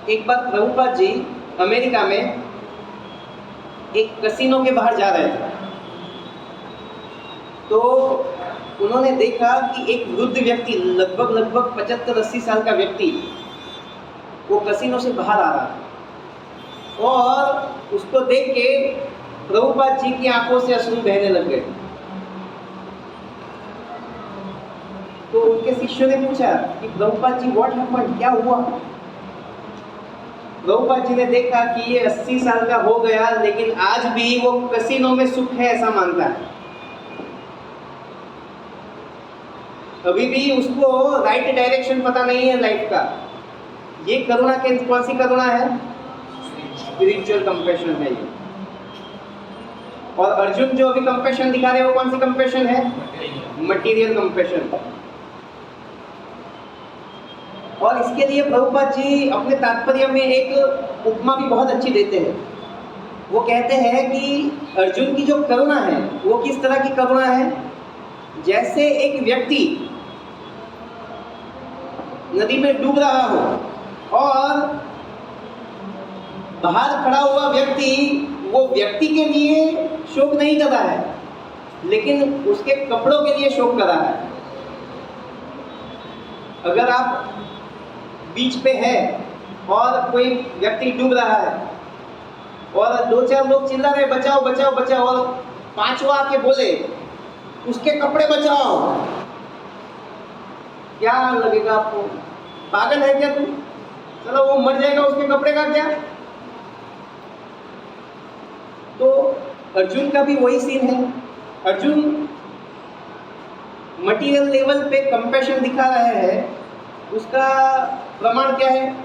एक बार प्रभुपाद जी अमेरिका में एक कसिनो के बाहर जा रहे थे, तो उन्होंने देखा कि एक वृद्ध व्यक्ति, लगभग 75-80 साल का व्यक्ति, वो कसिनो से बाहर आ रहा है और उसको देख के प्रभुपाद जी की आंखों से अश्रु बहने लग गए। तो उनके शिष्यों ने पूछा कि प्रभुपाद जी व्हाट हैपेंड, क्या हुआ? प्रभुपाद जी ने देखा कि ये 80 साल का हो गया लेकिन आज भी वो कसिनो में सुख है ऐसा मानता है। अभी भी उसको राइट डायरेक्शन पता नहीं है लाइफ का। ये करुणा कौन सी करुणा है? स्पिरिचुअल कंपैशन है ये। और अर्जुन जो अभी कंपैशन दिखा रहे हैं वो कौन सी कंपैशन है? Material compassion. और इसके लिए प्रभुपाद जी अपने तात्पर्य में एक उपमा भी बहुत अच्छी देते हैं। वो कहते हैं कि अर्जुन की जो करुणा है वो किस तरह की करुणा है? जैसे एक व्यक्ति नदी में डूब रहा हो और बाहर खड़ा हुआ व्यक्ति, वो व्यक्ति के लिए शोक नहीं कर रहा है लेकिन उसके कपड़ों के लिए शोक कर रहा है। अगर आप बीच पे है और कोई व्यक्ति डूब रहा है और 2-4 लोग चिल्ला रहे बचाओ बचाओ बचाओ, और 5वां आके बोले उसके कपड़े बचाओ, क्या लगेगा आपको? पागल है क्या तू? चलो वो मर जाएगा, उसके कपड़े का क्या? तो अर्जुन का भी वही सीन है। अर्जुन मटीरियल लेवल पे कंपैशन दिखा रहे हैं। उसका प्रमाण क्या है?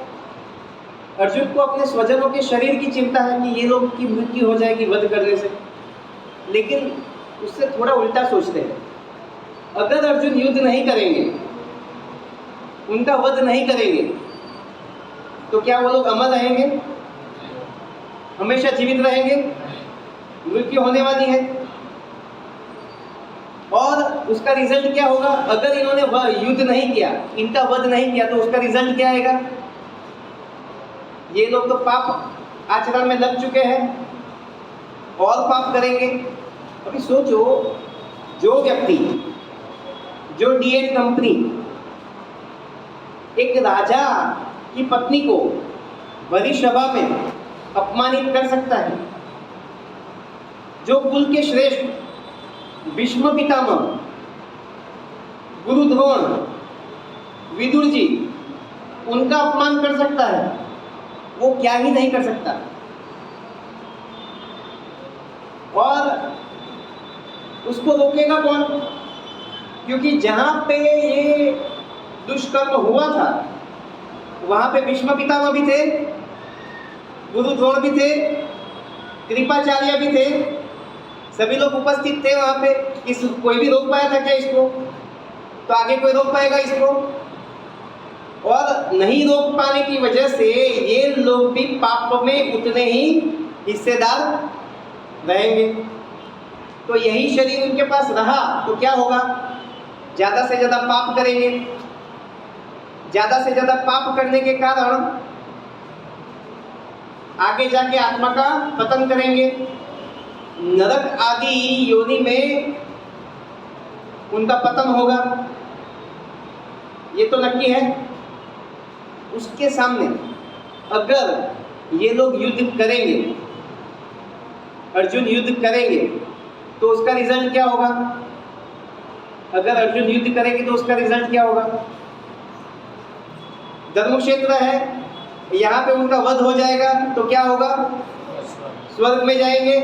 अर्जुन को अपने स्वजनों के शरीर की चिंता है कि ये लोग की मृत्यु हो जाएगी वध करने से, लेकिन उससे थोड़ा उल्टा सोचते हैं। अगर अर्जुन युद्ध नहीं करेंगे, उनका वध नहीं करेंगे, तो क्या वो लोग अमर रहेंगे? हमेशा जीवित रहेंगे? मृत्यु होने वाली है। और उसका रिजल्ट क्या होगा? अगर इन्होंने युद्ध नहीं किया, इनका वध नहीं किया, तो उसका रिजल्ट क्या आएगा? ये लोग तो पाप आचरण में लग चुके हैं और पाप करेंगे। अभी सोचो, जो व्यक्ति, जो डीएड कंपनी एक राजा की पत्नी को बड़ी सभा में अपमानित कर सकता है, जो कुल के श्रेष्ठ भीष्म पितामह, गुरु द्रोण, विदुर जी, उनका अपमान कर सकता है, वो क्या ही नहीं कर सकता। और उसको रोकेगा कौन? क्योंकि जहां पे ये दुष्कर्म हुआ था वहां पे भीष्म पितामह भी थे, गुरु द्रोण भी थे, कृपाचार्य भी थे, सभी लोग उपस्थित थे वहां पे। कोई भी रोक पाया था क्या इसको? तो आगे कोई रोक पाएगा इसको? और नहीं रोक पाने की वजह से ये लोग भी पाप में उतने ही हिस्सेदार रहेंगे। तो यही शरीर उनके पास रहा तो क्या होगा? ज़्यादा से ज़्यादा पाप करेंगे। ज़्यादा से ज़्यादा पाप करने के कारण आगे जाके आत्मा का पतन करेंगे। नरक आदि योनि में उनका पतन होगा, ये तो नक्की है। उसके सामने अगर ये लोग युद्ध करेंगे, अर्जुन युद्ध करेंगे, तो उसका रिजल्ट क्या होगा? अगर अर्जुन युद्ध करेंगे तो उसका रिजल्ट क्या होगा? धर्मक्षेत्र है, यहाँ पे उनका वध हो जाएगा तो क्या होगा? स्वर्ग में जाएंगे।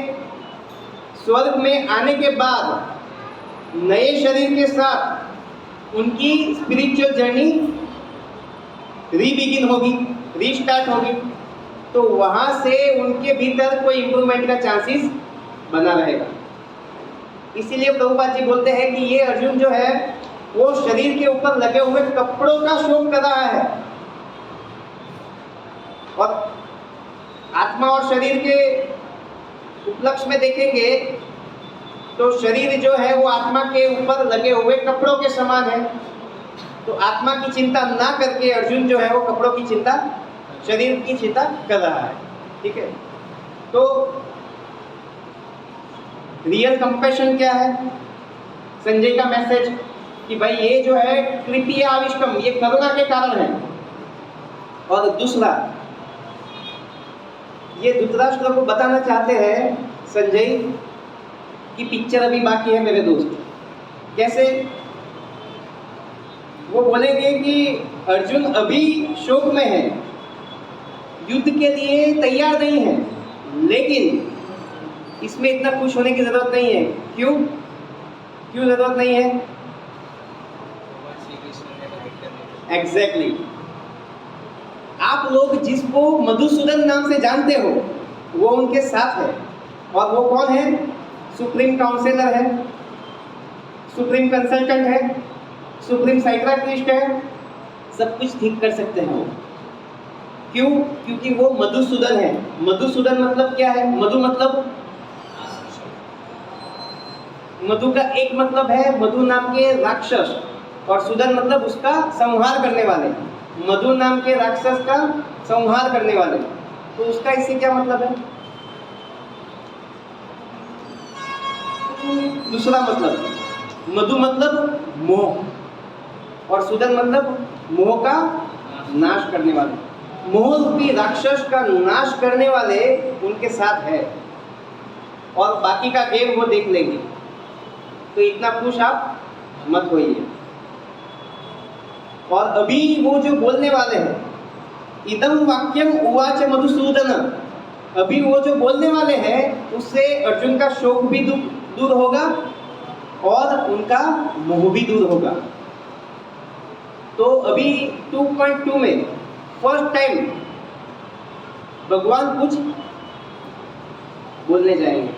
स्वर्ग में आने के बाद नए शरीर के साथ उनकी स्पिरिचुअल जर्नी रीबिगिन होगी, रीस्टार्ट होगी। तो वहाँ से उनके भीतर कोई इम्प्रूवमेंट का चांसेस बना रहेगा। इसीलिए प्रभुपाद जी बोलते हैं कि ये अर्जुन जो है वो शरीर के ऊपर लगे हुए कपड़ों का शोक कर रहा है, और आत्मा और शरीर के उपलक्ष्य में देखेंगे तो शरीर जो है वो आत्मा के ऊपर लगे हुए कपड़ों के समान है। तो आत्मा की चिंता ना करके अर्जुन जो है वो कपड़ों की चिंता, शरीर की चिंता कर रहा है। ठीक है, तो रियल कंपैशन क्या है? संजय का मैसेज कि भाई ये जो है कृपया आविष्कम, ये करुणा के कारण है। और दूसरा, ये धृतराष्ट्र को बताना चाहते हैं संजय कि पिक्चर अभी बाकी है मेरे दोस्त। कैसे? वो बोलेंगे कि अर्जुन अभी शोक में है, युद्ध के लिए तैयार नहीं है, लेकिन इसमें इतना खुश होने की जरूरत नहीं है। क्यों जरूरत नहीं है? एग्जैक्टली। आप लोग जिसको मधुसूदन नाम से जानते हो वो उनके साथ है, और वो कौन है? सुप्रीम काउंसलर है, सुप्रीम कंसल्टेंट है, सुप्रीम साइकियाट्रिस्ट है, सब कुछ ठीक कर सकते हैं वो। क्यों? क्योंकि वो मधुसूदन है। मधुसूदन मतलब क्या है? मधु मतलब, मधु का एक मतलब है मधु नाम के राक्षस, और सूदन मतलब उसका संहार करने वाले। मधु नाम के राक्षस का संहार करने वाले, तो उसका इससे क्या मतलब है? दूसरा मतलब, मधु मतलब मोह, और सूदन मतलब मोह का नाश करने वाले। मोह रूपी राक्षस का नाश करने वाले उनके साथ है, और बाकी का गेम वो देख लेंगे। तो इतना खुश आप मत होइए। और अभी वो जो बोलने वाले हैं, इदम वाक्यम उवाच मधुसूदन, अभी वो जो बोलने वाले हैं उससे अर्जुन का शोक भी दूर होगा और उनका मोह भी दूर होगा। तो अभी 2.2 में फर्स्ट टाइम भगवान कुछ बोलने जाएंगे।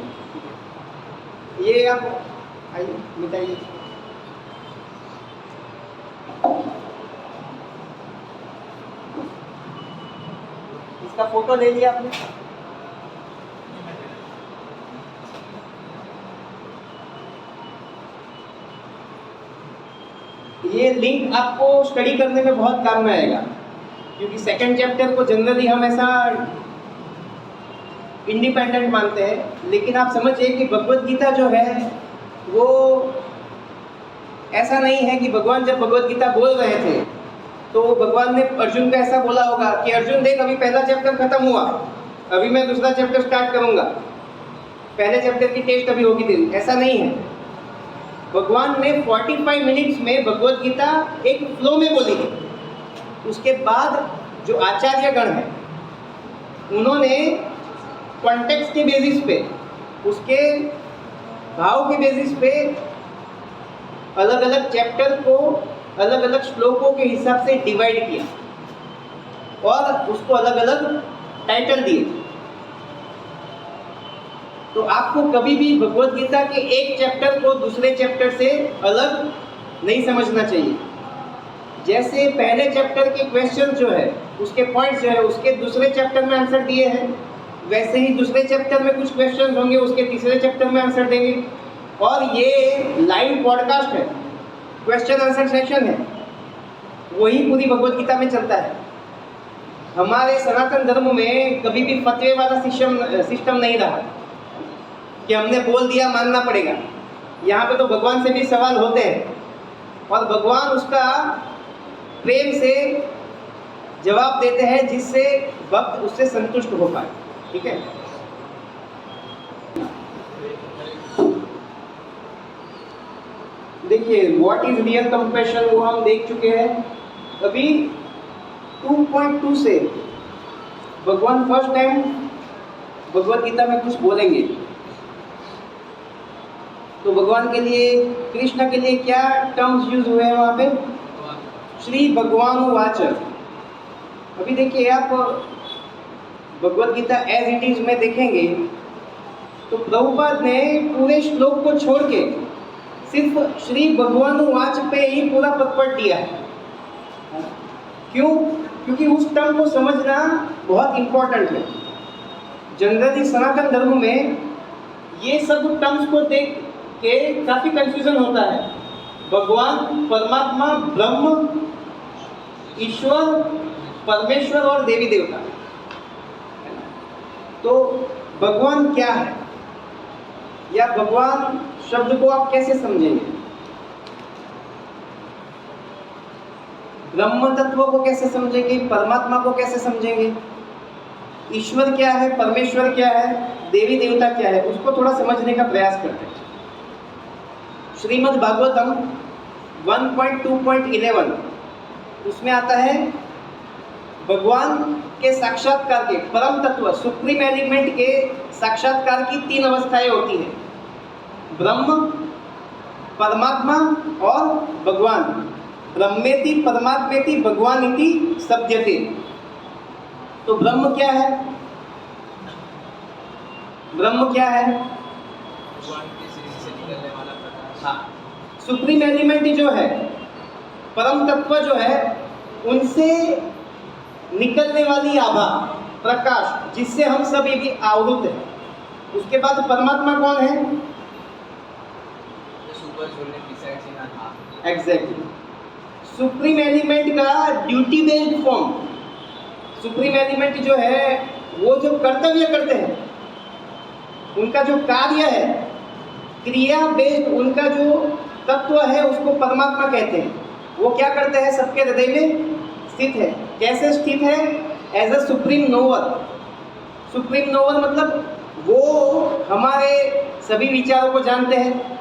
ये आप आइए बताइए। इसका फोटो ले लिया आपने? ये लिंक आपको स्टडी करने में बहुत काम में आएगा, क्योंकि सेकंड चैप्टर को जनरली हम ऐसा इंडिपेंडेंट मानते हैं, लेकिन आप समझिए कि भगवत गीता जो है वो ऐसा नहीं है कि भगवान जब भगवत गीता बोल रहे थे तो भगवान ने अर्जुन को ऐसा बोला होगा कि अर्जुन देख अभी पहला चैप्टर खत्म हुआ, अभी मैं दूसरा चैप्टर स्टार्ट करूंगा, पहले चैप्टर की टेस्ट अभी होगी तेरी। ऐसा नहीं है। भगवान ने 45 मिनट्स में भगवत गीता एक फ्लो में बोली थी। उसके बाद जो आचार्यगण हैं उन्होंने कॉन्टेक्स्ट के बेसिस पे, उसके भाव के बेसिस पे अलग अलग चैप्टर को अलग अलग श्लोकों के हिसाब से डिवाइड किया और उसको अलग अलग टाइटल दिए। तो आपको कभी भी भगवत गीता के एक चैप्टर को दूसरे चैप्टर से अलग नहीं समझना चाहिए। जैसे पहले चैप्टर के क्वेश्चन जो है, उसके पॉइंट्स जो है उसके दूसरे चैप्टर में आंसर दिए हैं, वैसे ही दूसरे चैप्टर में कुछ क्वेश्चन होंगे उसके तीसरे चैप्टर में आंसर देंगे। और ये लाइव पॉडकास्ट है, क्वेश्चन आंसर सेक्शन है, वही पूरी भगवत गीता में चलता है। हमारे सनातन धर्म में कभी भी फतवे वाला सिस्टम नहीं रहा। कि हमने बोल दिया मानना पड़ेगा। यहाँ पे तो भगवान से भी सवाल होते हैं और भगवान उसका प्रेम से जवाब देते हैं जिससे भक्त उससे संतुष्ट हो पाए। ठीक है, देखिए व्हाट इज रियल कंपैशन वो हम देख चुके हैं। अभी 2.2 से भगवान फर्स्ट टाइम भगवत गीता में कुछ बोलेंगे, तो भगवान के लिए, कृष्ण के लिए क्या टर्म्स यूज हुए हैं वहाँ पे? श्री भगवान वाच। अभी देखिए आप Bhagavad Gita as it is में देखेंगे तो प्रभुपाद ने पूरे श्लोक को छोड़ के सिर्फ श्री भगवान वाच पे ही पूरा पद दिया है। क्यों? क्योंकि उस टर्म को समझना बहुत इंपॉर्टेंट है। जनरली सनातन धर्म में ये सब टर्म्स को देख के काफी कंफ्यूजन होता है। भगवान, परमात्मा, ब्रह्म, ईश्वर, परमेश्वर और देवी देवता। तो भगवान क्या है या भगवान शब्द को आप कैसे समझेंगे? ब्रह्म तत्व को कैसे समझेंगे? परमात्मा को कैसे समझेंगे? ईश्वर क्या है, परमेश्वर क्या है, देवी देवता क्या है, उसको थोड़ा समझने का प्रयास करते हैं। श्रीमद् भागवतम 1.2.11 उसमें आता है भगवान के साक्षात्कार के, परम तत्व सुप्रीम एलिमेंट के साक्षात्कार की 3 अवस्थाएं होती हैं, ब्रह्म, परमात्मा और भगवान। ब्रह्मेति परमात्मेति भगवानिति शब्दते। तो ब्रह्म क्या है? ब्रह्म क्या है? भगवान के शरीर से निकलने वाला प्रकाश। हाँ, सुप्रीम एलिमेंट जो है, परम तत्व जो है, उनसे निकलने वाली आभा, प्रकाश, जिससे हम सब ये भी आवृत है। उसके बाद परमात्मा कौन है? सुपर छोड़ने डिसाइड ना था। एग्जैक्टली, सुप्रीम एलिमेंट का duty based form. Supreme element जो है वो जो कर्तव्य करते हैं, उनका जो कार्य है, क्रिया बेस्ड उनका जो तत्व है, उसको परमात्मा कहते हैं। वो क्या करते हैं? सबके हृदय में स्थित है। कैसे स्थित है? As a supreme knower. Supreme knower मतलब वो हमारे सभी विचारों को जानते हैं,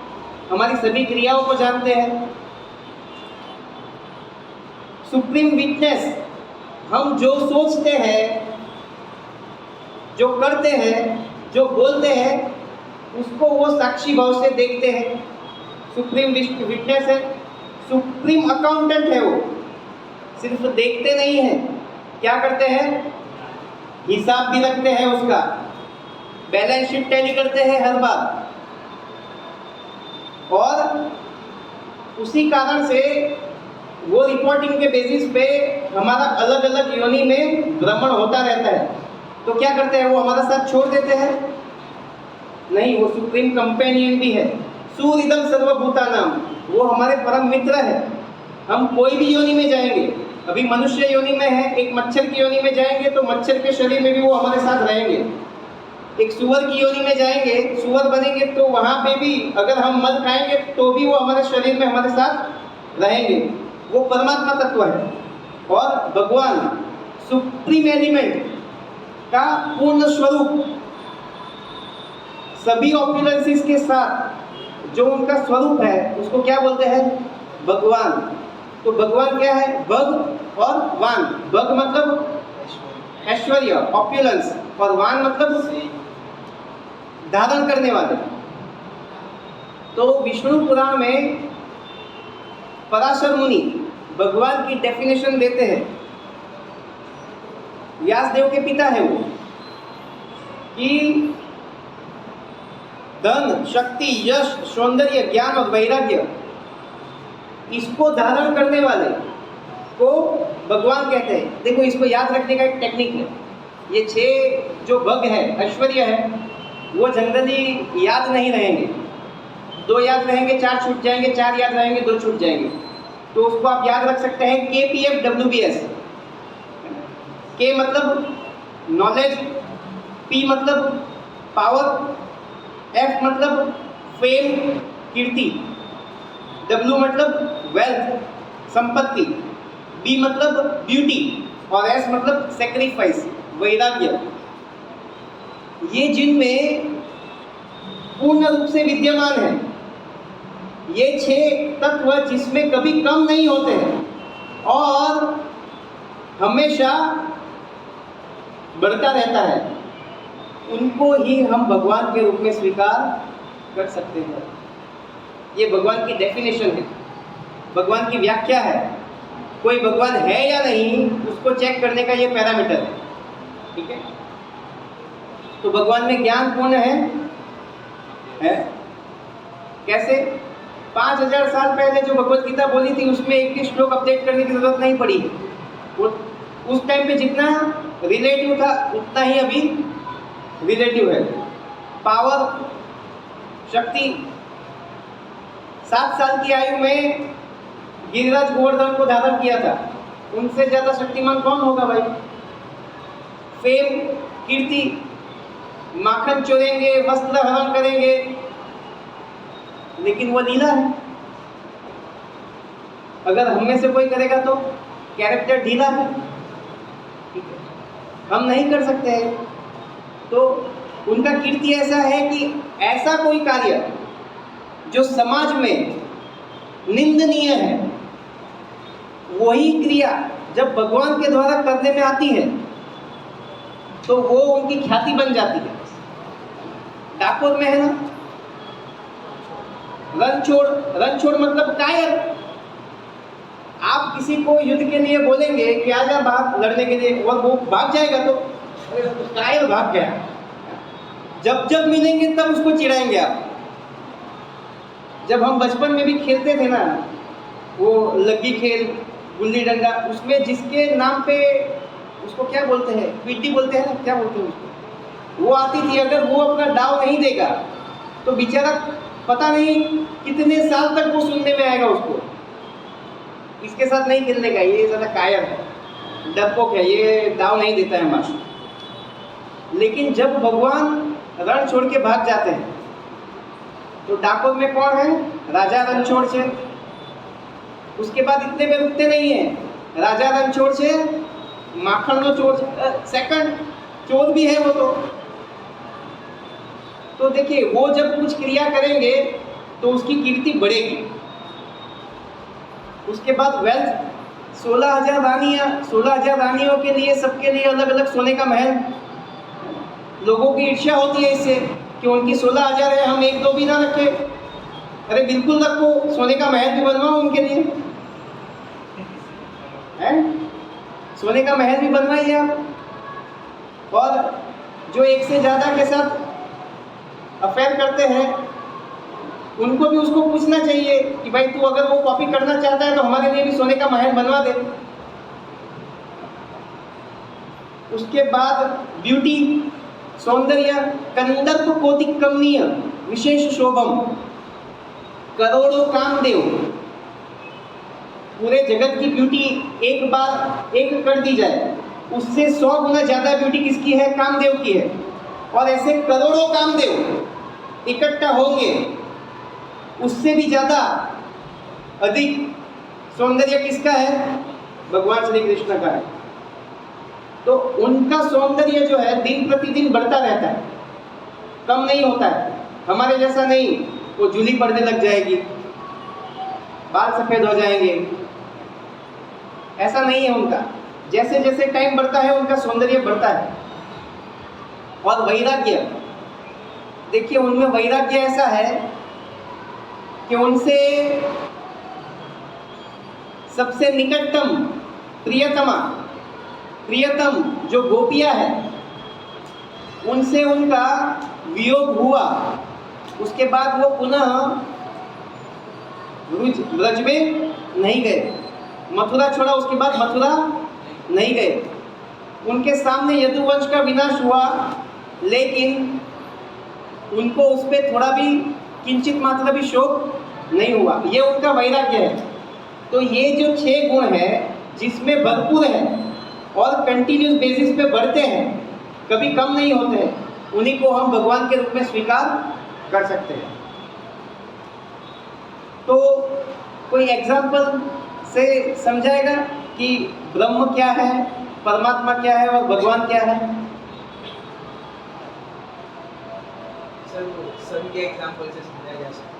हमारी सभी क्रियाओं को जानते हैं। सुप्रीम विटनेस, हम जो सोचते हैं, जो करते हैं, जो बोलते हैं, उसको वो साक्षी भाव से देखते हैं। सुप्रीम विटनेस है। सुप्रीम अकाउंटेंट है, वो सिर्फ देखते नहीं हैं, क्या करते हैं? हिसाब भी रखते हैं उसका, बैलेंस शीट टैली करते हैं हर बार। और उसी कारण से वो रिपोर्टिंग के बेसिस पे हमारा अलग अलग योनि में भ्रमण होता रहता है। तो क्या करते हैं? वो हमारा साथ छोड़ देते हैं? नहीं, वो सुप्रीम कंपेनियन भी है। सूर्यदम सर्वभूतानाम, वो हमारे परम मित्र है। हम कोई भी योनि में जाएंगे, अभी मनुष्य योनि में है, एक मच्छर की योनि में जाएंगे तो मच्छर के शरीर में भी वो हमारे साथ रहेंगे। एक सुअर की योनि में जाएंगे, सुअर बनेंगे तो वहाँ पे भी अगर हम मद खाएंगे तो भी वो हमारे शरीर में हमारे साथ रहेंगे। वो परमात्मा तत्व है। और भगवान सुप्रीम एलिमेंट का पूर्ण स्वरूप, सभी ऑपुलेंसेस के साथ जो उनका स्वरूप है, उसको क्या बोलते हैं? भगवान। तो भगवान क्या है? भग और वान। भग मतलब ऐश्वर्य, ऑपुलेंस, और वान मतलब धारण करने वाले। तो विष्णु पुराण में पराशर मुनि भगवान की डेफिनेशन देते हैं। व्यासदेव के पिता है वो, कि धन, शक्ति, यश, सौंदर्य, ज्ञान और वैराग्य, इसको धारण करने वाले को भगवान कहते हैं। देखो, इसको याद रखने का एक टेक्निक है। ये 6 जो भग है, ऐश्वर्य है, वो जनरली याद नहीं रहेंगे। 2 याद रहेंगे, 4 छूट जाएंगे, 4 याद रहेंगे, 2 छूट जाएंगे। तो उसको आप याद रख सकते हैं KPFWBS। K मतलब नॉलेज, P मतलब पावर, F मतलब फेम, कीर्ति, W मतलब वेल्थ, संपत्ति, B मतलब ब्यूटी और S मतलब सेक्रीफाइस, वैराग्य। ये जिनमें पूर्ण रूप से विद्यमान है। ये 6 तत्व जिसमें कभी कम नहीं होते हैं और हमेशा बढ़ता रहता है, उनको ही हम भगवान के रूप में स्वीकार कर सकते हैं। ये भगवान की डेफिनेशन है, भगवान की व्याख्या है। कोई भगवान है या नहीं, उसको चेक करने का ये पैरामीटर है। ठीक है, तो भगवान में ज्ञान पूर्ण है। कैसे? 5000 साल पहले जो भगवत गीता बोली थी उसमें एक भी श्लोक अपडेट करने की जरूरत नहीं पड़ी। उस टाइम पे जितना रिलेटिव था उतना ही अभी रिलेटिव है। पावर, शक्ति, 7 साल की आयु में गिरिराज गोवर्धन को धारण किया था, उनसे ज्यादा शक्तिमान कौन होगा भाई? फेम, कीर्ति, माखन चोरेंगे, वस्त्र हरण करेंगे, लेकिन वो लीला है। अगर हम में से कोई करेगा तो कैरेक्टर ढीला है, ठीक है, हम नहीं कर सकते हैं। तो उनका कीर्ति ऐसा है कि ऐसा कोई कार्य जो समाज में निंदनीय है, वही क्रिया जब भगवान के द्वारा करने में आती है तो वो उनकी ख्याति बन जाती है। डाकोर में है ना, रणछोड़ मतलब कायर। आप किसी को युद्ध के लिए बोलेंगे कि आजा भाग लड़ने के लिए, और वो भाग जाएगा तो कायर भाग गया। जब मिलेंगे तब उसको चिढ़ाएंगे आप। जब हम बचपन में भी खेलते थे ना, वो लग्गी खेल, गुल्ली डंडा, उसमें जिसके नाम पे उसको क्या बोलते हैं, पीटी बोलते हैं ना, क्या बोलते हैं उसको, वो आती थी, अगर वो अपना दाव नहीं देगा तो बेचारा पता नहीं कितने साल तक वो सुनने में आएगा उसको। इसके साथ नहीं खेलने का, ये ज़्यादा कायर है, डरपोक है, ये दाव नहीं देता है हमारा। लेकिन जब भगवान रण छोड़ के भाग जाते हैं तो डाकोर में कौन है? राजा रणछोड़ से। उसके बाद इतने में रुकते नहीं है, राजा रणछोड़ से माखन लो चोर, सेकंड चोर भी है वो। तो देखिए, वो जब कुछ क्रिया करेंगे तो उसकी कीर्ति बढ़ेगी। उसके बाद वेल्थ, 16,000 रानियों के लिए, सबके लिए अलग अलग सोने का महल। लोगों की ईर्ष्या होती है इससे कि उनकी 16,000 है, हम 1-2 भी ना रखे। अरे बिल्कुल रखो, सोने का महल भी बनवाओ उनके लिए, है? सोने का महल भी बनवाइए आप। और जो एक से ज़्यादा के साथ अफेयर करते हैं उनको भी उसको पूछना चाहिए कि भाई तू अगर वो कॉपी करना चाहता है तो हमारे लिए भी सोने का महल बनवा दे। उसके बाद ब्यूटी, सौंदर्य, कंदर्प कोटि कमनीय विशेष शोभम, करोड़ों कामदेव। पूरे जगत की ब्यूटी एक बार एक कर दी जाए, उससे 100 गुना ज्यादा ब्यूटी किसकी है? कामदेव की है। और ऐसे करोड़ों कामदेव इकट्ठा होंगे, उससे भी ज्यादा अधिक सौंदर्य किसका है? भगवान श्री कृष्ण का है। तो उनका सौंदर्य जो है दिन प्रतिदिन बढ़ता रहता है, कम नहीं होता है। हमारे जैसा नहीं, वो जूली पड़ने लग जाएगी, बाल सफेद हो जाएंगे, ऐसा नहीं है उनका। जैसे जैसे टाइम बढ़ता है उनका सौंदर्य बढ़ता है। और वैराग्य, देखिए उनमें वैराग्य ऐसा है कि उनसे सबसे निकटतम प्रियतम जो गोपियां हैं, उनसे उनका वियोग हुआ। उसके बाद वो पुनः ब्रज में नहीं गए, मथुरा छोड़ा, उसके बाद मथुरा नहीं गए। उनके सामने यदुवंश का विनाश हुआ, लेकिन उनको उस पर थोड़ा भी किंचित मात्रा भी शोक नहीं हुआ। ये उनका वैराग्य है। तो ये जो 6 गुण है जिसमें भरपूर है और कंटिन्यूस बेसिस पे बढ़ते हैं, कभी कम नहीं होते हैं, उन्हीं को हम भगवान के रूप में स्वीकार कर सकते हैं। तो कोई एग्जाम्पल से समझाएगा कि ब्रह्म क्या है, परमात्मा क्या है और भगवान क्या है? सर वो सन के एग्जांपल से समझाया जा सकता है।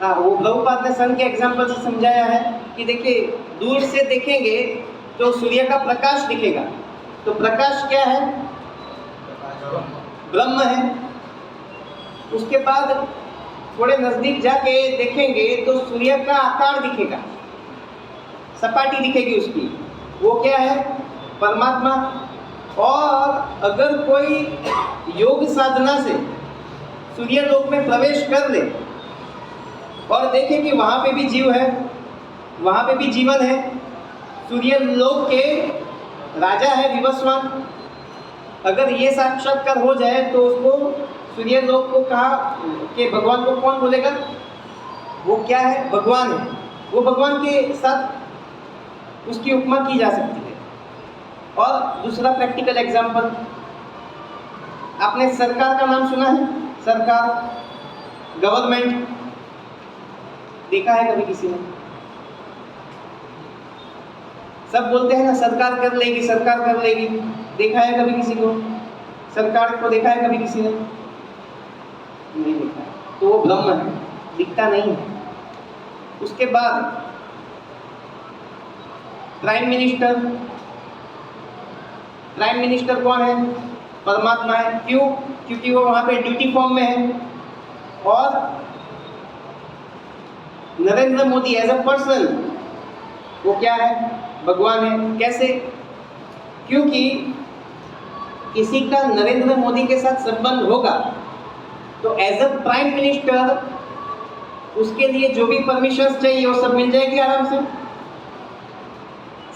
हाँ, वो प्रभुपाद ने सन के एग्जाम्पल से समझाया है कि देखिए, दूर से देखेंगे तो सूर्य का प्रकाश दिखेगा, तो प्रकाश क्या है? ब्रह्म है। उसके बाद थोड़े नजदीक जाके देखेंगे तो सूर्य का आकार दिखेगा, सपाटी दिखेगी उसकी, वो क्या है? परमात्मा। और अगर कोई योग साधना से सूर्य लोक में प्रवेश कर ले और देखे कि वहाँ पे भी जीव है, वहाँ पे भी जीवन है, सूर्य लोक के राजा है विवस्वान, अगर ये साक्षात्कार हो जाए तो उसको सूर्य लोक को कहा कि भगवान को कौन बोलेगा? वो क्या है? भगवान है। वो भगवान के साथ उसकी उपमा की जा सकती है। और दूसरा प्रैक्टिकल एग्जाम्पल, आपने सरकार का नाम सुना है? सरकार, गवर्नमेंट, देखा है कभी किसी ने? सब बोलते हैं ना सरकार कर लेगी, सरकार कर लेगी। देखा है कभी किसी को? सरकार को देखा है कभी किसी ने? नहीं देखा है। तो वो ब्रह्म है, दिखता नहीं है। उसके बाद प्राइम मिनिस्टर, प्राइम मिनिस्टर कौन है? परमात्मा है। क्यों? क्योंकि वो वहां पे ड्यूटी फॉर्म में है। और Narendra Modi as a person, वो क्या है? भगवान है। कैसे? क्योंकि किसी का नरेंद्र मोदी के साथ संबंध होगा तो एज अ प्राइम मिनिस्टर उसके लिए जो भी परमिशन चाहिए वो सब मिल जाएगी आराम से।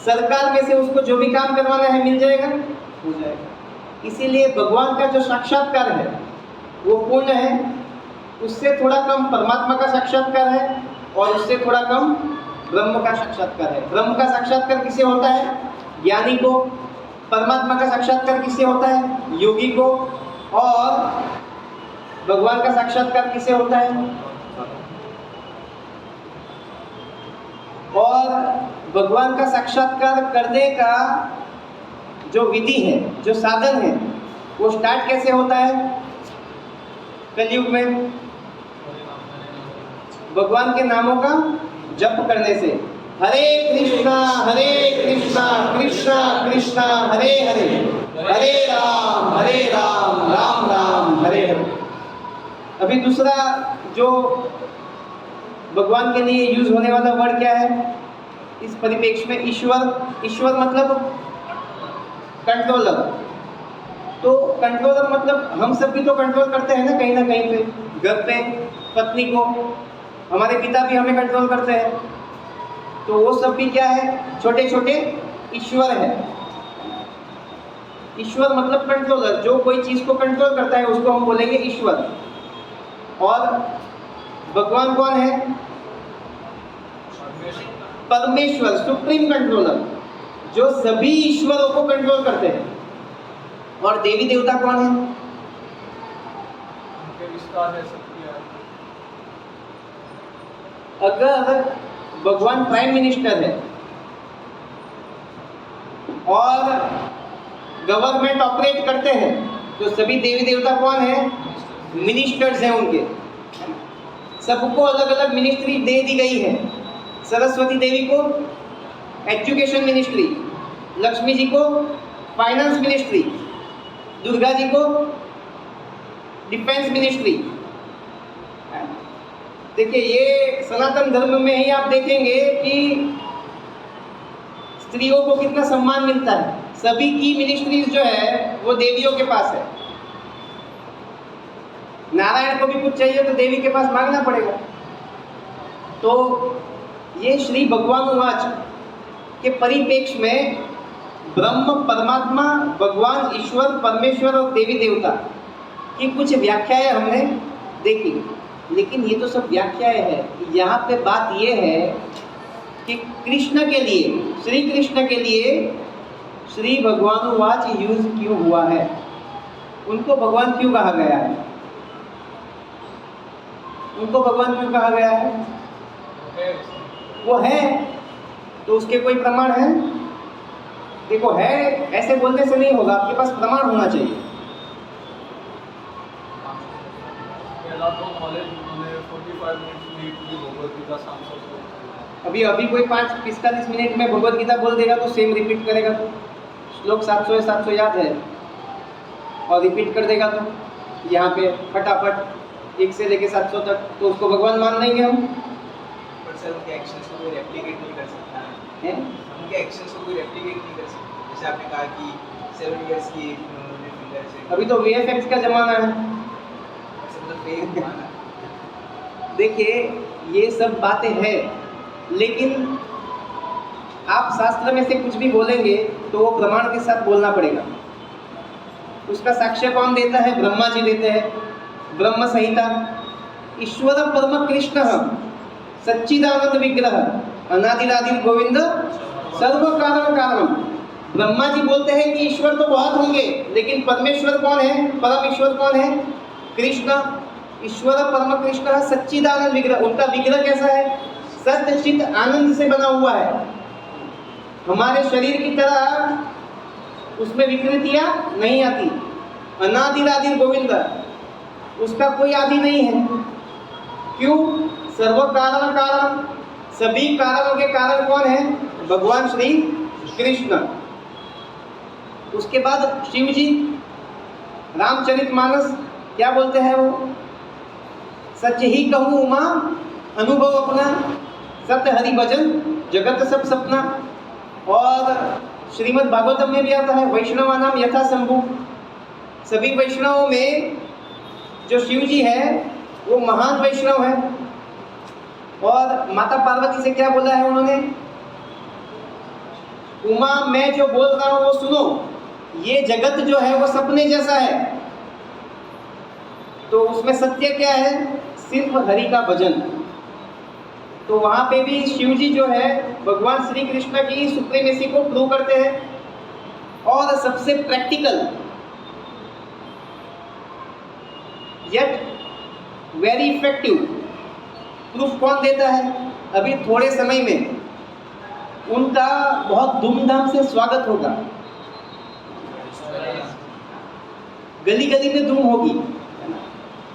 सरकार में से उसको जो भी काम करवाना है मिल जाएगा, हो जाएगा। इसीलिए भगवान का जो साक्षात्कार है वो पूर्ण है, उससे थोड़ा कम परमात्मा का साक्षात्कार है और उससे थोड़ा कम ब्रह्म का साक्षात्कार है। ब्रह्म का साक्षात्कार किसे होता है? ज्ञानी को। परमात्मा का साक्षात्कार किसे होता है? योगी को। और भगवान का साक्षात्कार किसे होता है? और भगवान का साक्षात्कार करने का जो विधि है, जो साधन है, वो स्टार्ट कैसे होता है? कलयुग में भगवान के नामों का जप करने से। हरे कृष्णा कृष्णा कृष्णा हरे हरे, हरे राम राम राम हरे हरे। अभी दूसरा जो भगवान के लिए यूज होने वाला वर्ड क्या है इस परिप्रेक्ष्य में? ईश्वर। ईश्वर मतलब कंट्रोलर। तो कंट्रोलर मतलब हम सब भी तो कंट्रोल करते हैं ना कहीं पे, घर पे पत्नी को, हमारे पिता भी हमें कंट्रोल करते हैं। तो वो सब भी क्या है? छोटे छोटे ईश्वर है। ईश्वर मतलब कंट्रोलर, जो कोई चीज को कंट्रोल करता है उसको हम बोलेंगे ईश्वर। और भगवान कौन है? परमेश्वर, सुप्रीम कंट्रोलर, जो सभी ईश्वरों को कंट्रोल करते हैं। और देवी देवता कौन है? अगर भगवान प्राइम मिनिस्टर है और गवर्नमेंट ऑपरेट करते हैं तो सभी देवी देवता कौन है? मिनिस्टर्स हैं उनके। सबको अलग अलग मिनिस्ट्री दे दी गई है। सरस्वती देवी को एजुकेशन मिनिस्ट्री, लक्ष्मी जी को फाइनेंस मिनिस्ट्री, दुर्गा जी को डिफेंस मिनिस्ट्री। देखिए, ये सनातन धर्म में ही आप देखेंगे कि स्त्रियों को कितना सम्मान मिलता है। सभी की मिनिस्ट्रीज जो है वो देवियों के पास है। नारायण को भी कुछ चाहिए तो देवी के पास मांगना पड़ेगा। तो ये श्री भगवान उवाच के परिप्रेक्ष्य में ब्रह्म, परमात्मा, भगवान, ईश्वर, परमेश्वर और देवी देवता की कुछ व्याख्याएं हमने देखी। लेकिन ये तो सब व्याख्याएं हैं। यहाँ पे बात ये है कि कृष्ण के लिए, श्री कृष्ण के लिए श्री भगवान उवाच यूज क्यों हुआ है, उनको भगवान क्यों कहा गया है। उनको भगवान क्यों कहा गया है? है वो है, तो उसके कोई प्रमाण है? देखो, है ऐसे बोलने से नहीं होगा, आपके पास प्रमाण होना चाहिए। पहला तो कॉलेज उन्होंने 45 मिनट में पूरी भगवद गीता सांसद को अभी कोई 5-45 मिनट में भगवद गीता बोल देगा तो सेम रिपीट करेगा, तो श्लोक 700 है 700 याद है और रिपीट कर देगा, तो यहाँ पे फटाफट 1 से लेके 700 तक, तो उसको भगवान मान लेंगे हम? पर सर उनके एक्शंस को कोई रेप्लिकेट नहीं कर सकता है। हैं? उनके एक्शंस को कोई रेप्लिकेट नहीं कर सकता। जैसे आपने कहा कि 7 इयर्स की उन्होंने फिंगर से अभी तो VFX का जमाना है। ऐसे मतलब फेक हुआ ना। देखिए, ये सब बातें हैं, लेकिन आप शास्त्र में से कुछ भी बोलेंगे तो वो प्रमाण के साथ बोलना पड़ेगा। उसका साक्ष्य कौन देता है? ब्रह्मा जी देते हैं। ब्रह्म संहिता, ईश्वर परम कृष्ण सच्चिदानंद विग्रह अनादिरादि गोविंद सर्व कारण कारणम। ब्रह्मा जी बोलते हैं कि ईश्वर तो बहुत होंगे, लेकिन परमेश्वर कौन है? परम ईश्वर कौन है? कृष्ण। ईश्वर परम कृष्ण सच्चिदानंद विग्रह। उनका विग्रह कैसा है? सत्य चित आनंद से बना हुआ है। हमारे शरीर की तरह उसमें विकृतियां नहीं आती। अनादिरादि गोविंद, उसका कोई आदि नहीं है। क्यों? सर्व कारण कारण, सभी कारणों के कारण कौन है? भगवान श्री कृष्ण। उसके बाद शिव जी, रामचरितमानस क्या बोलते हैं वो? सच ही कहूँ उमा अनुभव अपना, सत्य हरि भजन जगत सब सपना। और श्रीमद् भागवतम में भी आता है, वैष्णवा नाम यथा शंभु। सभी वैष्णवों में जो शिव जी है वो महान वैष्णव है। और माता पार्वती से क्या बोला है उन्होंने? उमा, मैं जो बोल रहा हूँ वो सुनो, ये जगत जो है वो सपने जैसा है। तो उसमें सत्य क्या है? सिर्फ हरि का भजन। तो वहां पे भी शिव जी जो है भगवान श्री कृष्ण की सुप्रीमेसी को प्रूव करते हैं। और सबसे practical yet very effective proof कौन देता है? अभी थोड़े समय में उनका बहुत धूमधाम से स्वागत होगा, गली गली में धूम होगी,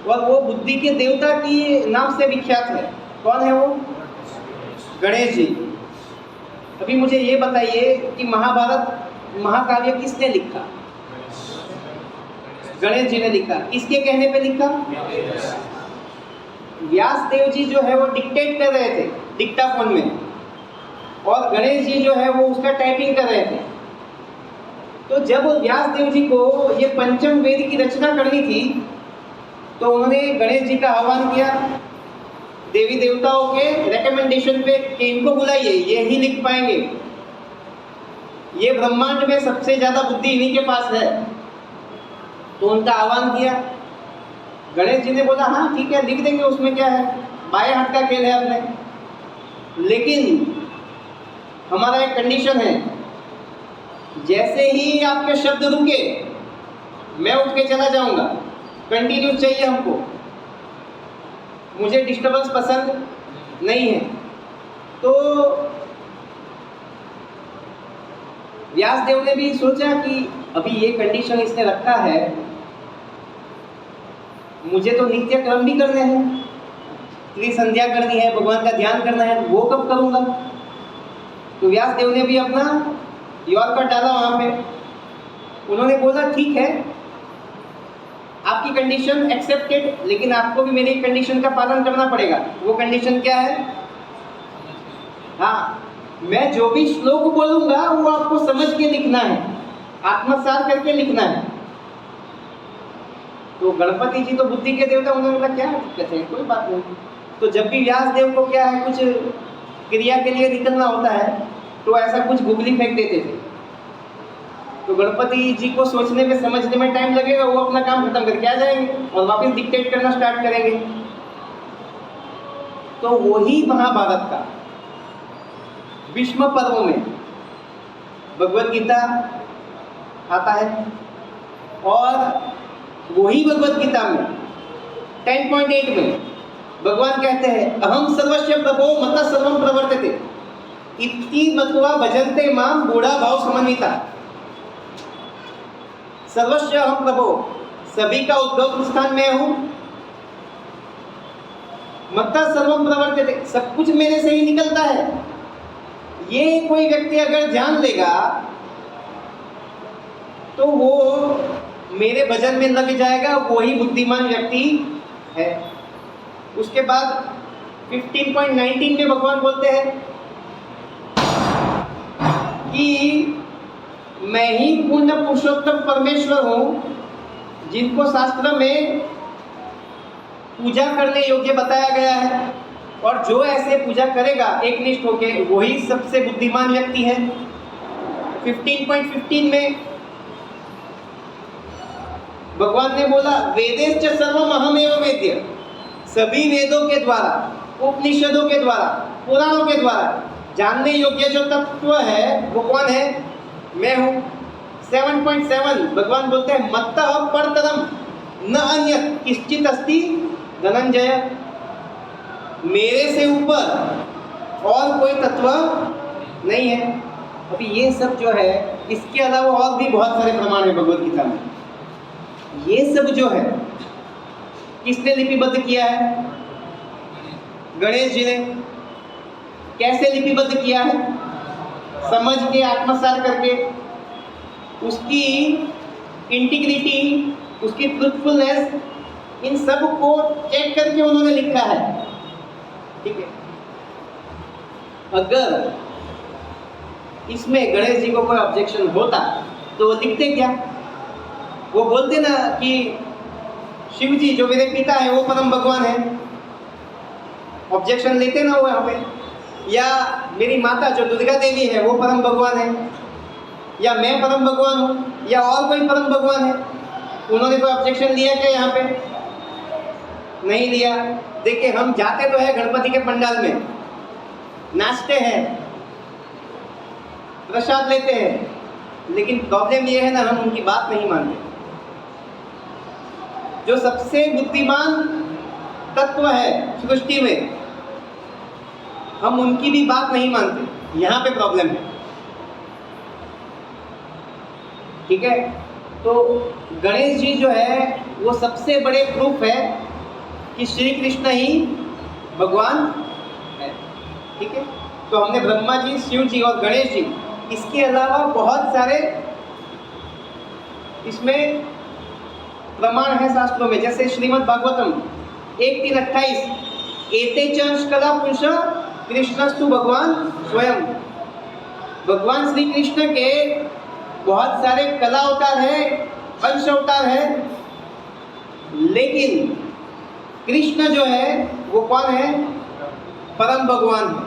और वो बुद्धि के देवता की नाम से विख्यात है। कौन है वो? गणेश जी। अभी मुझे ये बताइए कि महाभारत महाकाव्य किसने लिखा? गणेश जी ने लिखा। किसके कहने पे लिखा? व्यास देव जी जो है वो डिक्टेट कर रहे थे डिक्टाफोन में, और गणेश जी जो है वो उसका टाइपिंग कर रहे थे। तो जब व्यास देव जी को ये पंचम वेद की रचना करनी थी, तो उन्होंने गणेश जी का आह्वान किया देवी देवताओं के रिकमेंडेशन पे कि इनको बुलाइए, ये ही लिख पाएंगे। ये ब्रह्मांड में सबसे ज्यादा बुद्धि इन्हीं के पास है। तो उनका आह्वान किया। गणेश जी ने बोला हाँ ठीक है, लिख देंगे, उसमें क्या है, बाएं हाथ का खेल है अपने। लेकिन हमारा एक कंडीशन है, जैसे ही आपके शब्द रुके मैं उठ के चला जाऊंगा, कंटिन्यूस चाहिए हमको, मुझे डिस्टर्बेंस पसंद नहीं है। तो व्यासदेव ने भी सोचा कि अभी ये कंडीशन इसने रखा है, मुझे तो नित्य क्रम भी करने हैं, त्रिसंध्या करनी है, भगवान का ध्यान करना है, वो कब करूंगा? तो व्यासदेव ने भी अपना यॉर्कर डाला वहां पे। उन्होंने बोला ठीक है, आपकी कंडीशन एक्सेप्टेड, लेकिन आपको भी मेरी कंडीशन का पालन करना पड़ेगा। वो कंडीशन क्या है? हाँ, मैं जो भी श्लोक बोलूंगा वो आपको समझ के लिखना है, आत्मसात करके लिखना है। तो गणपति जी तो बुद्धि के देवता, उन्होंने बोला क्या दिक्कत है, कोई बात नहीं। तो जब भी व्यासदेव को क्या है, कुछ क्रिया के लिए निकलना होता है, तो ऐसा कुछ गुगली फेंक देते थे। तो गणपति जी को सोचने में समझने में टाइम लगेगा, वो अपना काम खत्म करके आ जाएंगे और वापस डिक्टेट करना स्टार्ट करेंगे। तो वही महाभारत का भीष्म पर्व में भगवद गीता आता है, और वही भगवद गीता में 10.8 में भगवान कहते हैं अहम सर्वस्य प्रभो मत सर्वम प्रवर्तते इति मत्वा भजन्ते माम बूढ़ा भाव समन्विता। सर्वस्य अहम प्रभो, सभी का उद्भव स्थान मैं हूं। मत्ता सर्वम प्रवर्तते, सब कुछ मेरे से ही निकलता है। ये कोई व्यक्ति अगर जान लेगा तो वो मेरे भजन में लग जाएगा, वही बुद्धिमान व्यक्ति है। उसके बाद 15.19 में भगवान बोलते हैं कि मैं ही पूर्ण पुरुषोत्तम परमेश्वर हूँ, जिनको शास्त्र में पूजा करने योग्य बताया गया है, और जो ऐसे पूजा करेगा एक निष्ठ होके वही सबसे बुद्धिमान व्यक्ति है। 15.15 में भगवान ने बोला वेदेश्च सर्वम अहमेव वेद्य, सभी वेदों के द्वारा, उपनिषदों के द्वारा, पुराणों के द्वारा जानने योग्य जो तत्व है वो कौन है? मैं हूँ। 7.7 भगवान बोलते हैं मत्तः परतरम न अन्यत् किंचित् अस्ति धनंजय, मेरे से ऊपर और कोई तत्व नहीं है। अभी ये सब जो है, इसके अलावा और भी बहुत सारे प्रमाण है भगवत गीता में। ये सब जो है किसने लिपिबद्ध किया है? गणेश जी ने। कैसे लिपिबद्ध किया है? समझ के, आत्मसात करके, उसकी इंटीग्रिटी, उसकी ट्रूथफुलनेस, इन सब को चेक करके उन्होंने लिखा है। ठीक है। अगर इसमें गणेश जी को कोई ऑब्जेक्शन होता तो वो लिखते क्या? वो बोलते ना कि शिव जी जो मेरे पिता है वो परम भगवान है, ऑब्जेक्शन लेते ना वो यहाँ पे। या मेरी माता जो दुर्गा देवी है वो परम भगवान है, या मैं परम भगवान हूँ, या और कोई परम भगवान है। उन्होंने कोई ऑब्जेक्शन लिया क्या यहाँ पे? नहीं लिया। देखिए, हम जाते तो है गणपति के पंडाल में, नाचते हैं, प्रसाद लेते हैं, लेकिन प्रॉब्लम ये है ना, हम उनकी बात नहीं मानते। जो सबसे बुद्धिमान तत्व है सृष्टि में, हम उनकी भी बात नहीं मानते। यहाँ पे प्रॉब्लम है। ठीक है। तो गणेश जी जो है वो सबसे बड़े प्रूफ है कि श्री कृष्ण ही भगवान है। ठीक है। तो हमने ब्रह्मा जी, शिव जी और गणेश जी, इसके अलावा बहुत सारे इसमें प्रमाण है शास्त्रों में। जैसे श्रीमद् भागवतम 1:3-28 एते च अंशकला पुरुष कृष्णस्तु भगवान स्वयं। भगवान श्री कृष्ण के बहुत सारे कला अवतार है, अंश अवतार है, लेकिन कृष्ण जो है वो कौन है? परम भगवान है।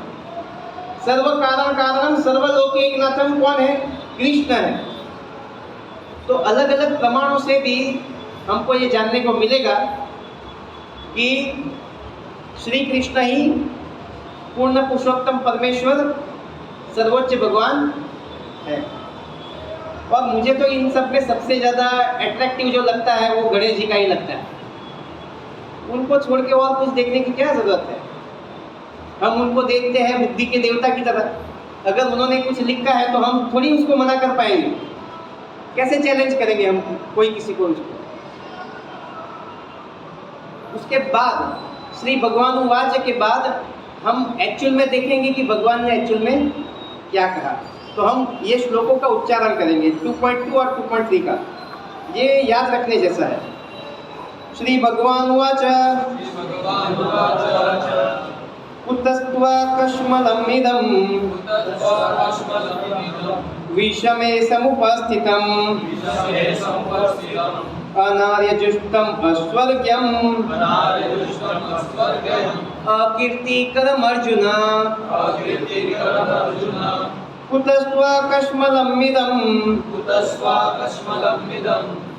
सर्व कारण कारणम सर्वलोकैकनाथम कौन है? कृष्ण है। तो अलग अलग प्रमाणों से भी हमको ये जानने को मिलेगा कि श्री कृष्ण ही पूर्ण पुरुषोत्तम परमेश्वर सर्वोच्च भगवान है। और मुझे तो इन सब में सबसे ज़्यादा अट्रैक्टिव जो लगता है वो गणेश जी का ही लगता है। उनको छोड़ के और कुछ देखने की क्या ज़रूरत है? हम उनको देखते हैं बुद्धि के देवता की तरह। अगर उन्होंने कुछ लिखा है तो हम थोड़ी उसको मना कर पाएंगे। कैसे चैलेंज करेंगे हम कोई किसी को? उसके बाद श्री भगवान उवाच के बाद हम एक्चुअल में देखेंगे कि भगवान ने एक्चुअल में क्या कहा। तो हम ये श्लोकों का उच्चारण करेंगे 2.2 और 2.3 का। ये याद रखने जैसा है। श्री भगवान उवाच कुतस्त्वा कश्मलमिदं विषमे समुपस्थितम् अनार्यजुष्टम् अस्वर्ग्यम् अकीर्तिकरम् अर्जुन कुतस्त्वा कश्मलमिदं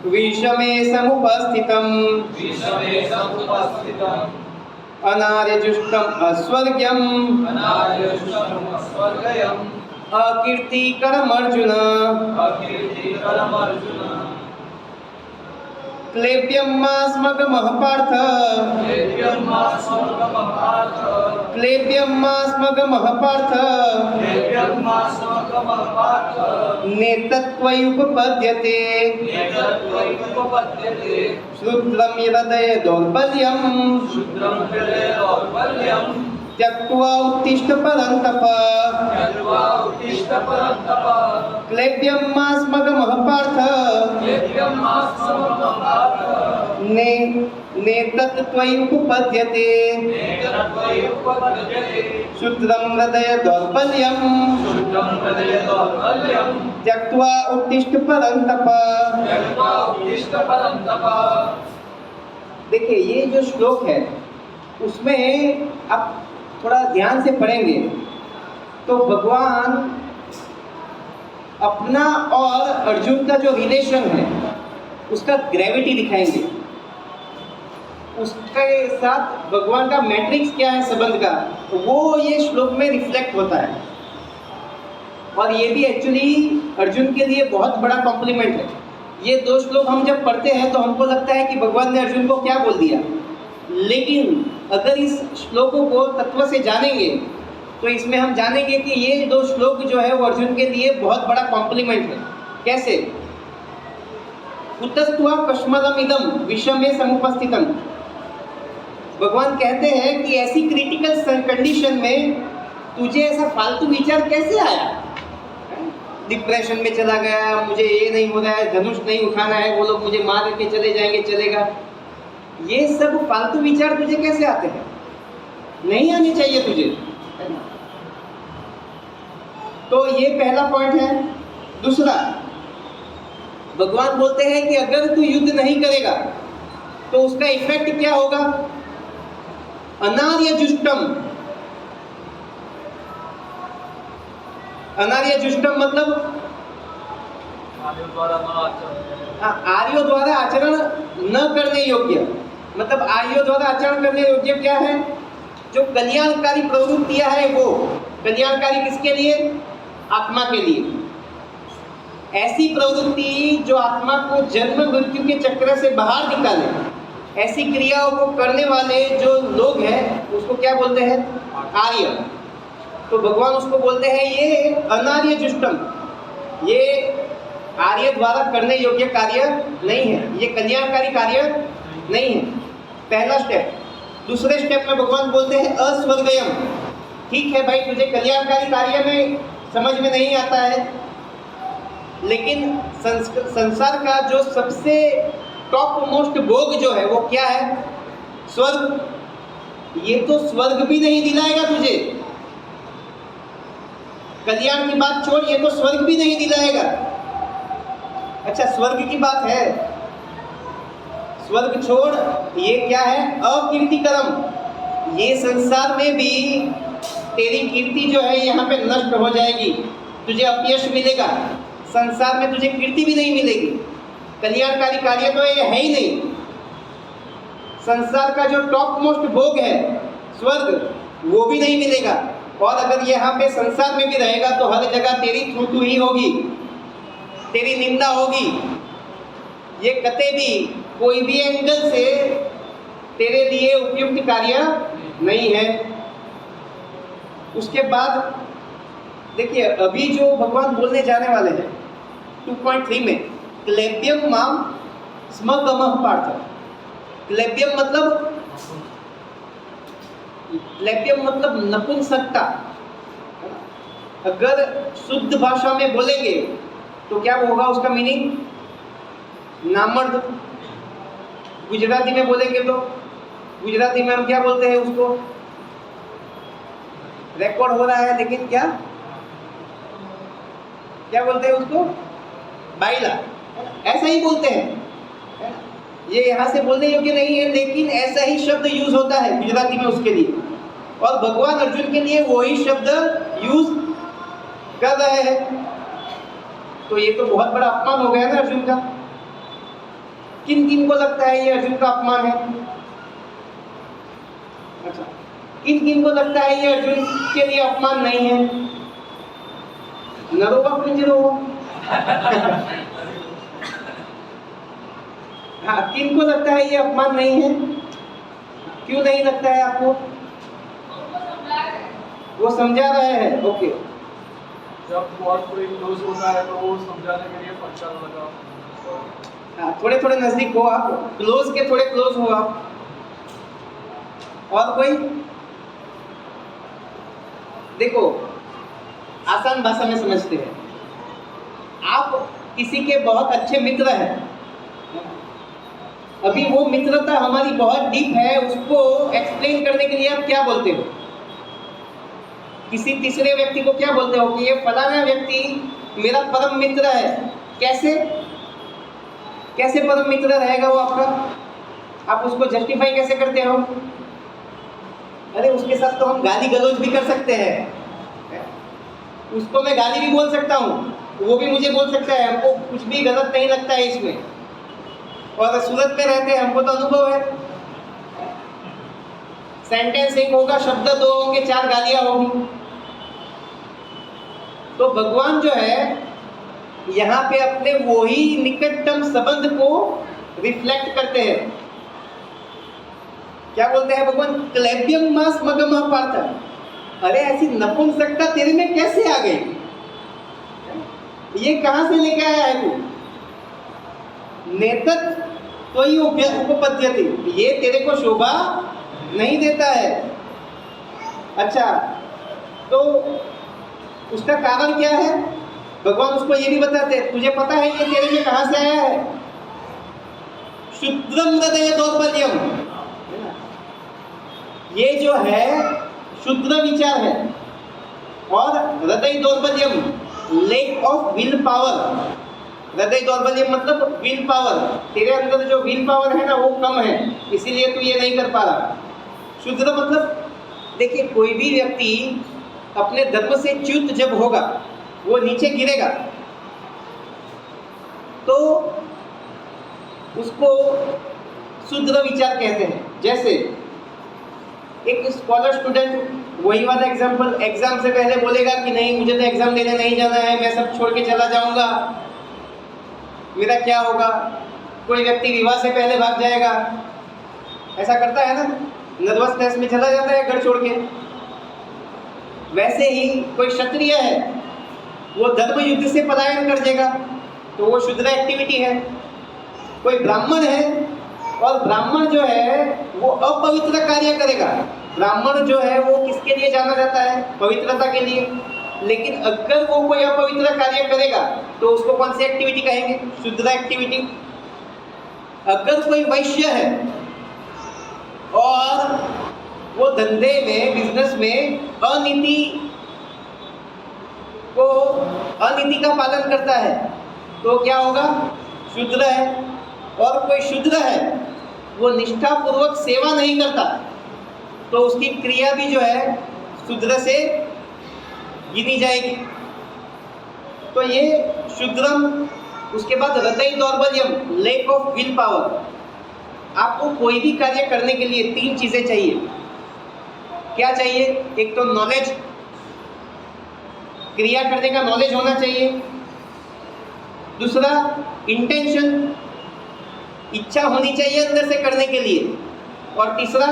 विषमे समुपस्थितम् अनार्यजुष्टम् अस्वर्ग्यम् अकीर्तिकरम् अर्जुन। क्लेब्यमास्मगमः पार्थ क्लेब्यमास्मगमः पार्थ नेतत्त्वयुपपद्यते श्रुत्रं हृदय दौर्बल्यं त्यक्त्वा उत्तिष्ठ परन्तप क्लेब्यमास्मगमः पार्थ नेतत्त्वयुपपद्यते श्रुत्रं हृदय दौर्बल्यं त्यक्त्वा उत्तिष्ठ परन्तप। देखिए ये जो श्लोक है उसमें आप थोड़ा ध्यान से पढ़ेंगे तो भगवान अपना और अर्जुन का जो रिलेशन है उसका ग्रेविटी दिखाएंगे, उसके साथ भगवान का मैट्रिक्स क्या है संबंध का, वो ये श्लोक में रिफ्लेक्ट होता है। और ये भी एक्चुअली अर्जुन के लिए बहुत बड़ा कॉम्प्लीमेंट है। ये दो श्लोक हम जब पढ़ते हैं तो हमको लगता है कि भगवान ने अर्जुन को क्या बोल दिया, लेकिन अगर इस श्लोकों को तत्व से जानेंगे तो इसमें हम जानेंगे कि ये दो श्लोक जो है वो अर्जुन के लिए बहुत बड़ा कॉम्प्लीमेंट है। कैसे? कुतस्त्वा कश्मलम इदम विषमे समुपस्थितम। भगवान कहते हैं कि ऐसी क्रिटिकल कंडीशन में तुझे ऐसा फालतू विचार कैसे आया, डिप्रेशन में चला गया, मुझे ये नहीं हो रहा है, धनुष नहीं उठाना है, वो लोग मुझे मार के चले जाएंगे, चलेगा, ये सब फालतू विचार तुझे कैसे आते हैं? नहीं आने चाहिए तुझे। तो ये पहला पॉइंट है। दूसरा, भगवान बोलते हैं कि अगर तू युद्ध नहीं करेगा तो उसका इफेक्ट क्या होगा? अनार्य जुष्टम। अनार्य जुष्टम मतलब आर्यों द्वारा आचरण न करने योग्य। मतलब आर्यों द्वारा आचरण करने योग्य क्या है? जो कल्याणकारी प्रवृत्तियां है वो कल्याणकारी किसके लिए? आत्मा के लिए। ऐसी प्रवृत्ति जो आत्मा को जन्म मृत्यु के चक्र से बाहर निकाले, ऐसी क्रियाओं को करने वाले जो लोग हैं उसको क्या बोलते हैं? आर्य। तो भगवान उसको बोलते हैं ये अनार्य जुष्टम, ये आर्य द्वारा करने योग्य कार्य नहीं है, ये कल्याणकारी कार्य नहीं है। पहला स्टेप। दूसरे स्टेप में भगवान बोलते हैं अस्वर्गयम। ठीक है भाई, तुझे कल्याणकारी कार्य में समझ में नहीं आता है, लेकिन संसार का जो सबसे टॉप मोस्ट भोग जो है वो क्या है? स्वर्ग। ये तो स्वर्ग भी नहीं दिलाएगा तुझे। कल्याण की बात छोड़, ये तो स्वर्ग भी नहीं दिलाएगा। अच्छा, स्वर्ग की बात है, स्वर्ग छोड़, ये क्या है? अकीर्तिकरम। ये संसार में भी तेरी कीर्ति जो है यहाँ पे नष्ट हो जाएगी, तुझे अपयश मिलेगा, संसार में तुझे कीर्ति भी नहीं मिलेगी। कल्याणकारी कार्य तो ये है ही नहीं। संसार का जो टॉप मोस्ट भोग है स्वर्ग, वो भी नहीं मिलेगा। और अगर यहाँ पे संसार में भी रहेगा तो हर जगह तेरी थू ही होगी, तेरी निंदा होगी। ये कते भी कोई भी एंगल से तेरे लिए उपयुक्त कार्य नहीं है। उसके बाद देखिए, अभी जो भगवान बोलने जाने वाले हैं 2.3 में, क्लेब्यम माम स्मगमः पार्थ। क्लेब्यम मतलब नपुंसकता। अगर शुद्ध भाषा में बोलेंगे तो क्या होगा उसका मीनिंग? नामर्द। गुजराती में बोलेंगे तो गुजराती में हम क्या बोलते हैं उसको? रिकॉर्ड हो रहा है लेकिन क्या बोलते हैं उसको? बाइला। ऐसा ही बोलते हैं। ये यहाँ से बोलने योग्य नहीं है, लेकिन ऐसा ही शब्द यूज होता है गुजराती में उसके लिए। और भगवान अर्जुन के लिए वही शब्द यूज कर रहे हैं। तो ये तो बहुत बड़ा अपमान हो गया ना अर्जुन का। किन किन को लगता है ये अर्जुन का अपमान है? अच्छा, किन किन को लगता है ये अर्जुन के लिए अपमान नहीं है? नरो व पिंजरो। हाँ, किनको लगता है ये अपमान नहीं है? क्यों नहीं लगता है आपको? वो समझा रहे हैं, ओके। जब बहुत कोई क्लोज होता है तो वो समझाने के लिए अच्छा लगा। हाँ, थोड़े थोड़े नजदीक हो आप, क्लोज के थोड़े क्लोज हो आप। और कोई? देखो, आसान भाषा में समझते हैं। आप किसी के बहुत अच्छे मित्र हैं, अभी वो मित्रता हमारी बहुत डीप है, उसको एक्सप्लेन करने के लिए आप क्या बोलते हो? किसी तीसरे व्यक्ति को क्या बोलते हो कि ये फलाना व्यक्ति मेरा परम मित्र है। कैसे कैसे परम मित्र रहेगा वो आपका? आप उसको जस्टिफाई कैसे करते हो? अरे उसके साथ तो हम गाली गलौज भी कर सकते हैं, उसको मैं गाली भी बोल सकता हूँ, वो भी मुझे बोल सकता है, हमको कुछ भी गलत नहीं लगता है इसमें। और सूरत में रहते हैं, हमको तो अनुभव है। सेंटेंस एक होगा, शब्द दो होंगे, 4 गालियां होंगी। तो भगवान जो है यहाँ पे अपने वही निकटतम संबंध को रिफ्लेक्ट करते हैं। क्या बोलते हैं भगवान? क्लेब्यम मास मगम पार्थ। अरे ऐसी नपुंसकता तेरे में कैसे आ गई? ये कहां से लेके आया है तू? नेतत तो ही उपपद्यते, ये तेरे को शोभा नहीं देता है। अच्छा, तो उसका कारण क्या है? भगवान उसको ये भी बताते हैं, तुझे पता है ये तेरे में कहां से आया है? शुद्रम हृदय दौर्बल्यम, ये जो है शुद्र विचार है, और हृदय दौर्बल्यम लैक ऑफ विल पावर। हृदय दौर्बल्यम मतलब विल पावर, तेरे अंदर जो विल पावर है ना वो कम है, इसीलिए तू ये नहीं कर पा रहा। शुद्र मतलब, देखिए कोई भी व्यक्ति अपने धर्म से च्युत जब होगा, वो नीचे गिरेगा, तो उसको शुद्र विचार कहते हैं। जैसे एक स्कॉलर स्टूडेंट, वही वाला एग्जाम्पल, एग्जाम से पहले बोलेगा कि नहीं मुझे तो एग्जाम देने नहीं जाना है, मैं सब छोड़ के चला जाऊंगा, मेरा क्या होगा। कोई व्यक्ति विवाह से पहले भाग जाएगा, ऐसा करता है ना, नर्वसनेस में चला जाता है घर छोड़ के। वैसे ही कोई क्षत्रिय है, वो धर्म युद्ध से पलायन कर देगा, तो वो शुद्र एक्टिविटी है। कोई ब्राह्मण है, और ब्राह्मण जो है वो अपवित्र कार्य करेगा। ब्राह्मण जो है वो किसके लिए जाना जाता है? पवित्रता के लिए। लेकिन अगर वो कोई अपवित्र कार्य करेगा तो उसको कौन सी एक्टिविटी कहेंगे? शुद्र एक्टिविटी। अगर कोई वैश्य है और वो धंधे में, बिजनेस में अनीति का पालन करता है, तो क्या होगा? शुद्र है। और कोई शुद्र है, वो निष्ठापूर्वक सेवा नहीं करता, तो उसकी क्रिया भी जो है शुद्र से गिनी जाएगी। तो ये शुद्रम। उसके बाद हृदय दौर्बल्यम, लैक ऑफ विल पावर। आपको कोई भी कार्य करने के लिए 3 चीजें चाहिए। क्या चाहिए? एक तो नॉलेज, क्रिया करने का नॉलेज होना चाहिए। दूसरा इंटेंशन, इच्छा होनी चाहिए अंदर से करने के लिए। और तीसरा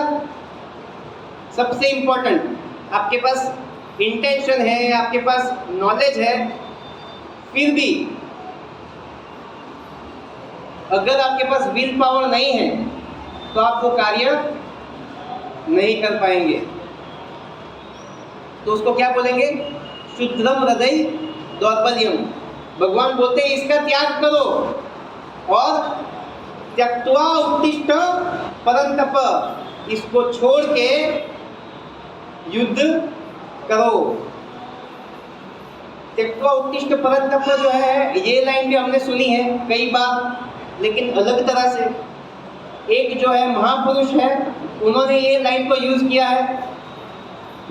सबसे इंपॉर्टेंट, आपके पास इंटेंशन है, आपके पास नॉलेज है, फिर भी अगर आपके पास विल पावर नहीं है तो आप वो कार्य नहीं कर पाएंगे। तो उसको क्या बोलेंगे? शुद्रम हृदय दौर्बल्यम। भगवान बोलते हैं इसका त्याग करो, और त्यक्त्वा उत्तिष्ठ परंतप, इसको छोड़ के युद्ध करो। त्यक्त्वा उत्तिष्ठ परंतप जो है, ये लाइन भी हमने सुनी है कई बार, लेकिन अलग तरह से। एक जो है महापुरुष है, उन्होंने ये लाइन को यूज किया है,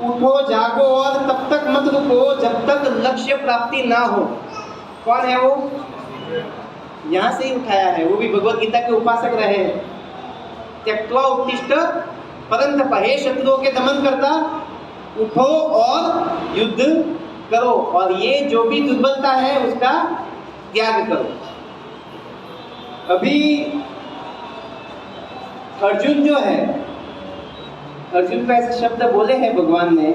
उठो जागो और तब तक मत रुको जब तक लक्ष्य प्राप्ति ना हो। कौन है वो? यहाँ से ही उठाया है, वो भी भगवत गीता के उपासक रहे हैं। त्यक्त्वा उत्तिष्ठ परंतप, हे शत्रुओं के दमन करता, उठो और युद्ध करो, और ये जो भी दुर्बलता है उसका त्याग करो। अभी अर्जुन जो है, अर्जुन को ऐसे शब्द बोले हैं भगवान ने,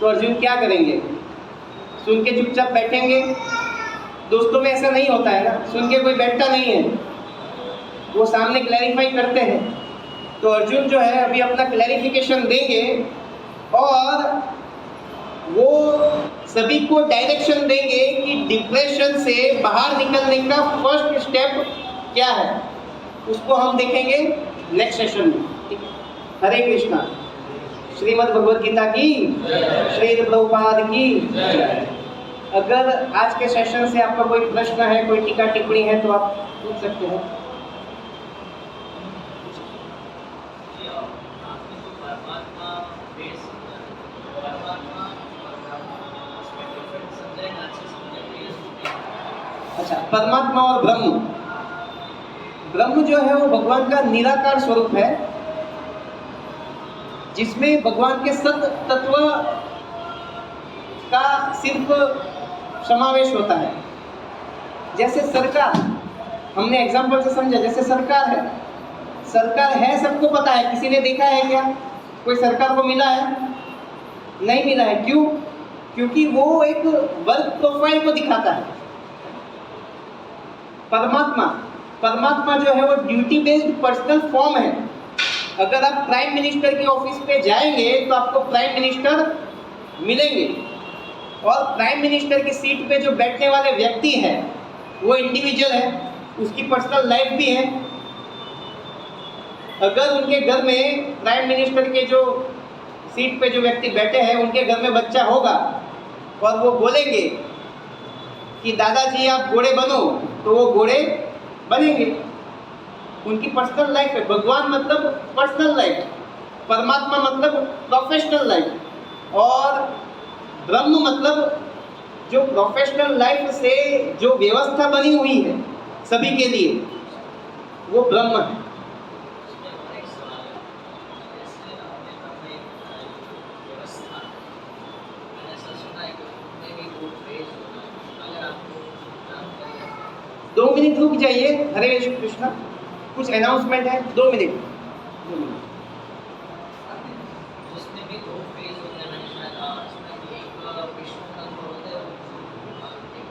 तो अर्जुन क्या करेंगे? सुन के चुपचाप बैठेंगे? दोस्तों में ऐसा नहीं होता है ना, सुन के कोई बैठता नहीं है, वो सामने क्लैरिफाई करते हैं। तो अर्जुन जो है अभी अपना क्लैरिफिकेशन देंगे और वो सभी को डायरेक्शन देंगे कि डिप्रेशन से बाहर निकलने का फर्स्ट स्टेप क्या है, उसको हम देखेंगे नेक्स्ट सेशन में। ठीक है? हरे कृष्णा। श्रीमद् भगवद गीता की, श्री प्रभुपाद की। अगर आज के सेशन से आपका कोई प्रश्न है, कोई टीका टिप्पणी है, तो आप पूछ सकते हैं। अच्छा, परमात्मा और ब्रह्म। ब्रह्म जो है वो भगवान का निराकार स्वरूप है, जिसमें भगवान के सत तत्व का सिर्फ समावेश होता है। जैसे सरकार, हमने एग्जाम्पल से समझा, जैसे सरकार है सबको पता है। किसी ने देखा है क्या? कोई सरकार को मिला है? नहीं मिला है। क्यों? क्योंकि वो एक वर्क प्रोफाइल को दिखाता है। परमात्मा जो है वो ड्यूटी बेस्ड पर्सनल फॉर्म है। अगर आप प्राइम मिनिस्टर के ऑफिस पे जाएंगे तो आपको प्राइम मिनिस्टर मिलेंगे, और प्राइम मिनिस्टर की सीट पे जो बैठने वाले व्यक्ति हैं वो इंडिविजुअल है, उसकी पर्सनल लाइफ भी है। अगर उनके घर में प्राइम मिनिस्टर के जो सीट पे जो व्यक्ति बैठे हैं उनके घर में बच्चा होगा और वो बोलेंगे कि दादाजी आप घोड़े बनो, तो वो घोड़े बनेंगे। उनकी पर्सनल लाइफ है। भगवान मतलब पर्सनल लाइफ, परमात्मा मतलब प्रोफेशनल लाइफ, और ब्रह्म मतलब जो प्रोफेशनल लाइफ से जो व्यवस्था बनी हुई है सभी के लिए, वो ब्रह्म है। दो मिनट रुक जाइए। हरे कृष्णा, कुछ अनाउंसमेंट है। 2 मिनट। उसमें भी 2 फेज होते हैं। मैंने शायद उसमें एक विष्णु का होता है, एक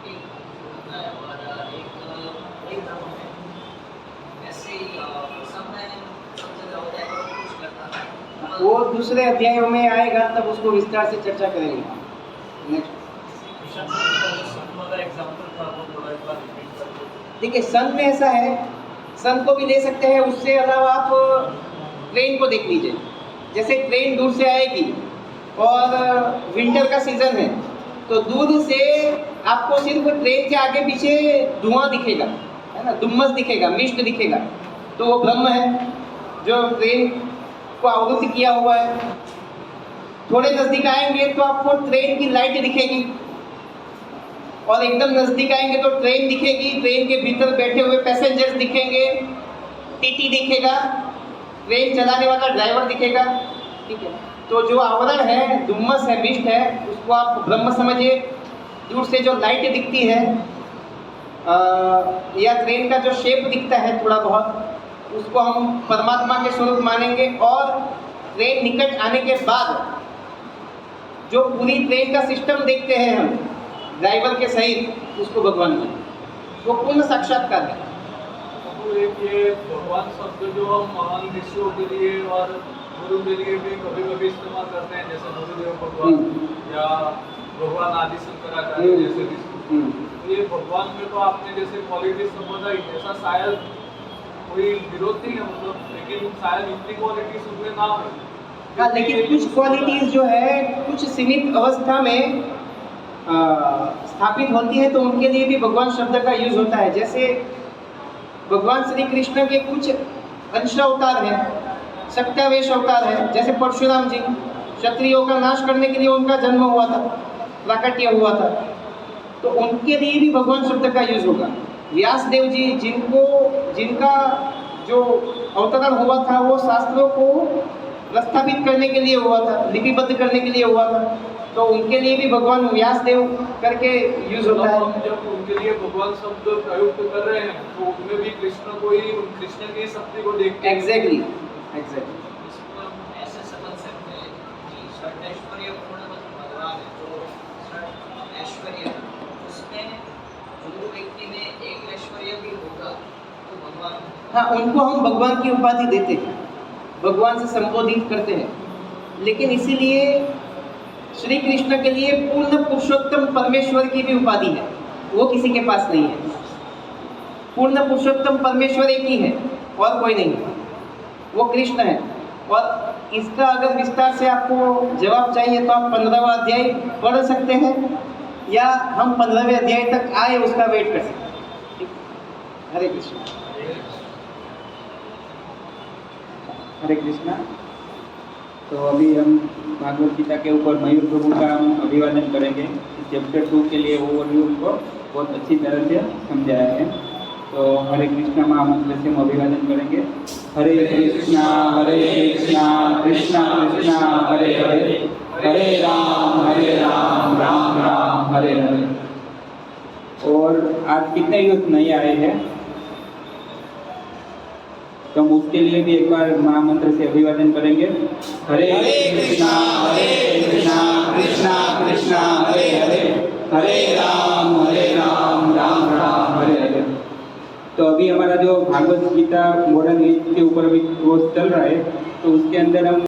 होता है, और एक ब्रह्म है। ऐसे ही सब जगह होता है, कुछ करता है। वो दूसरे अध्यायों में आएगा, तब उसको विस्तार से चर्चा करेंगे। नेक्स्ट। देखिए, सन में ऐसा है, सन को भी ले सकते हैं। उससे अलावा आप ट्रेन को देख लीजिए। जैसे ट्रेन दूर से आएगी और विंटर का सीजन है, तो दूर से आपको सिर्फ ट्रेन के आगे पीछे धुआं दिखेगा, है ना, धुम्मस दिखेगा, मिस्ट दिखेगा, तो वो ब्रह्म है जो ट्रेन को आवृत्त किया हुआ है। थोड़े नज़दीक आएंगे तो आपको ट्रेन की लाइट दिखेगी, और एकदम नज़दीक आएंगे तो ट्रेन दिखेगी। ट्रेन के भीतर बैठे हुए पैसेंजर्स दिखेंगे, टीटी दिखेगा, ट्रेन चलाने वाला ड्राइवर दिखेगा। ठीक है, तो जो आवरण है, धुम्मस है, मिस्ट है, उसको आप ब्रह्म समझिए। दूर से जो लाइट दिखती है या ट्रेन का जो शेप दिखता है थोड़ा बहुत, उसको हम परमात्मा के स्वरूप मानेंगे। और ट्रेन निकट आने के बाद जो पूरी ट्रेन का सिस्टम देखते हैं हम ड्राइवर के सहित, उसको भगवान माने। वो पूर्ण साक्षात्कार है। तो एक ये भगवान शब्द जो हम महान ऋषियों के लिए और गुरु के लिए भी कभी कभी इस्तेमाल करते हैं, जैसे गुरुदेव भगवान या भगवान आदि शंकराचार्य जैसे ऋषि। ये भगवान में तो आपने जैसे क्वालिटी समझा ही, ऐसा शायद कोई विरोध नहीं है, मतलब, लेकिन शायद इतनी क्वालिटी उसमें ना हो। हाँ, लेकिन कुछ क्वालिटीज जो है कुछ सीमित अवस्था में स्थापित होती है, तो उनके लिए भी भगवान शब्द का यूज होता है। जैसे भगवान श्री कृष्ण के कुछ अंश अवतार हैं, सत्यावेश अवतार है। जैसे परशुराम जी, क्षत्रियों का नाश करने के लिए उनका जन्म हुआ था, प्राकट्य हुआ था, तो उनके लिए भी भगवान शब्द का यूज होगा। व्यास देव जी, जिनका जो अवतरण हुआ था वो शास्त्रों को प्रस्थापित करने के लिए हुआ था, लिपिबद्ध करने के लिए हुआ था, तो उनके लिए भी भगवान व्यासदेव करके यूज होता है। हम जब उनके लिए भगवान शब्द प्रयुक्त कर रहे हैं तो उनमें भी कृष्ण को ही, कृष्ण की शक्ति को देखते हैं। एग्जैक्टली। इसको हम ऐसे समझ सकते हैं कि षड्ऐश्वर्य पूर्ण भगवान है, जो षड ऐश्वर्य है, उसमें जो व्यक्ति में एक ऐश्वर्य भी होगा तो भगवान, हाँ, उनको हम भगवान की उपाधि देते हैं, भगवान से संबोधित करते हैं। लेकिन इसीलिए श्री कृष्ण के लिए पूर्ण पुरुषोत्तम परमेश्वर की भी उपाधि है, वो किसी के पास नहीं है। पूर्ण पुरुषोत्तम परमेश्वर एक ही है और कोई नहीं है, वो कृष्ण है। और इसका अगर विस्तार से आपको जवाब चाहिए तो आप 15वां अध्याय पढ़ सकते हैं, या हम 15वें अध्याय तक आए उसका वेट कर सकते हैं। ठीक? हरे कृष्ण। हरे कृष्णा। तो अभी हम भागवत गीता के ऊपर मयूर प्रभु का हम अभिवादन करेंगे। चैप्टर 2 के लिए ओवरव्यू उनको बहुत अच्छी तरह से समझाया है। तो हरे कृष्णा महामंत्र से हम अभिवादन करेंगे। हरे कृष्णा कृष्णा कृष्णा हरे हरे, हरे राम राम राम हरे हरे। और आज कितने यूथ नहीं आए हैं तो हम उसके लिए भी एक बार महामंत्र से अभिवादन करेंगे। हरे कृष्णा कृष्णा कृष्णा हरे हरे, हरे राम राम राम हरे हरे। तो अभी हमारा जो भागवत गीता मॉडर्न एज के ऊपर अभी कोर्स चल रहा है, तो उसके अंदर हम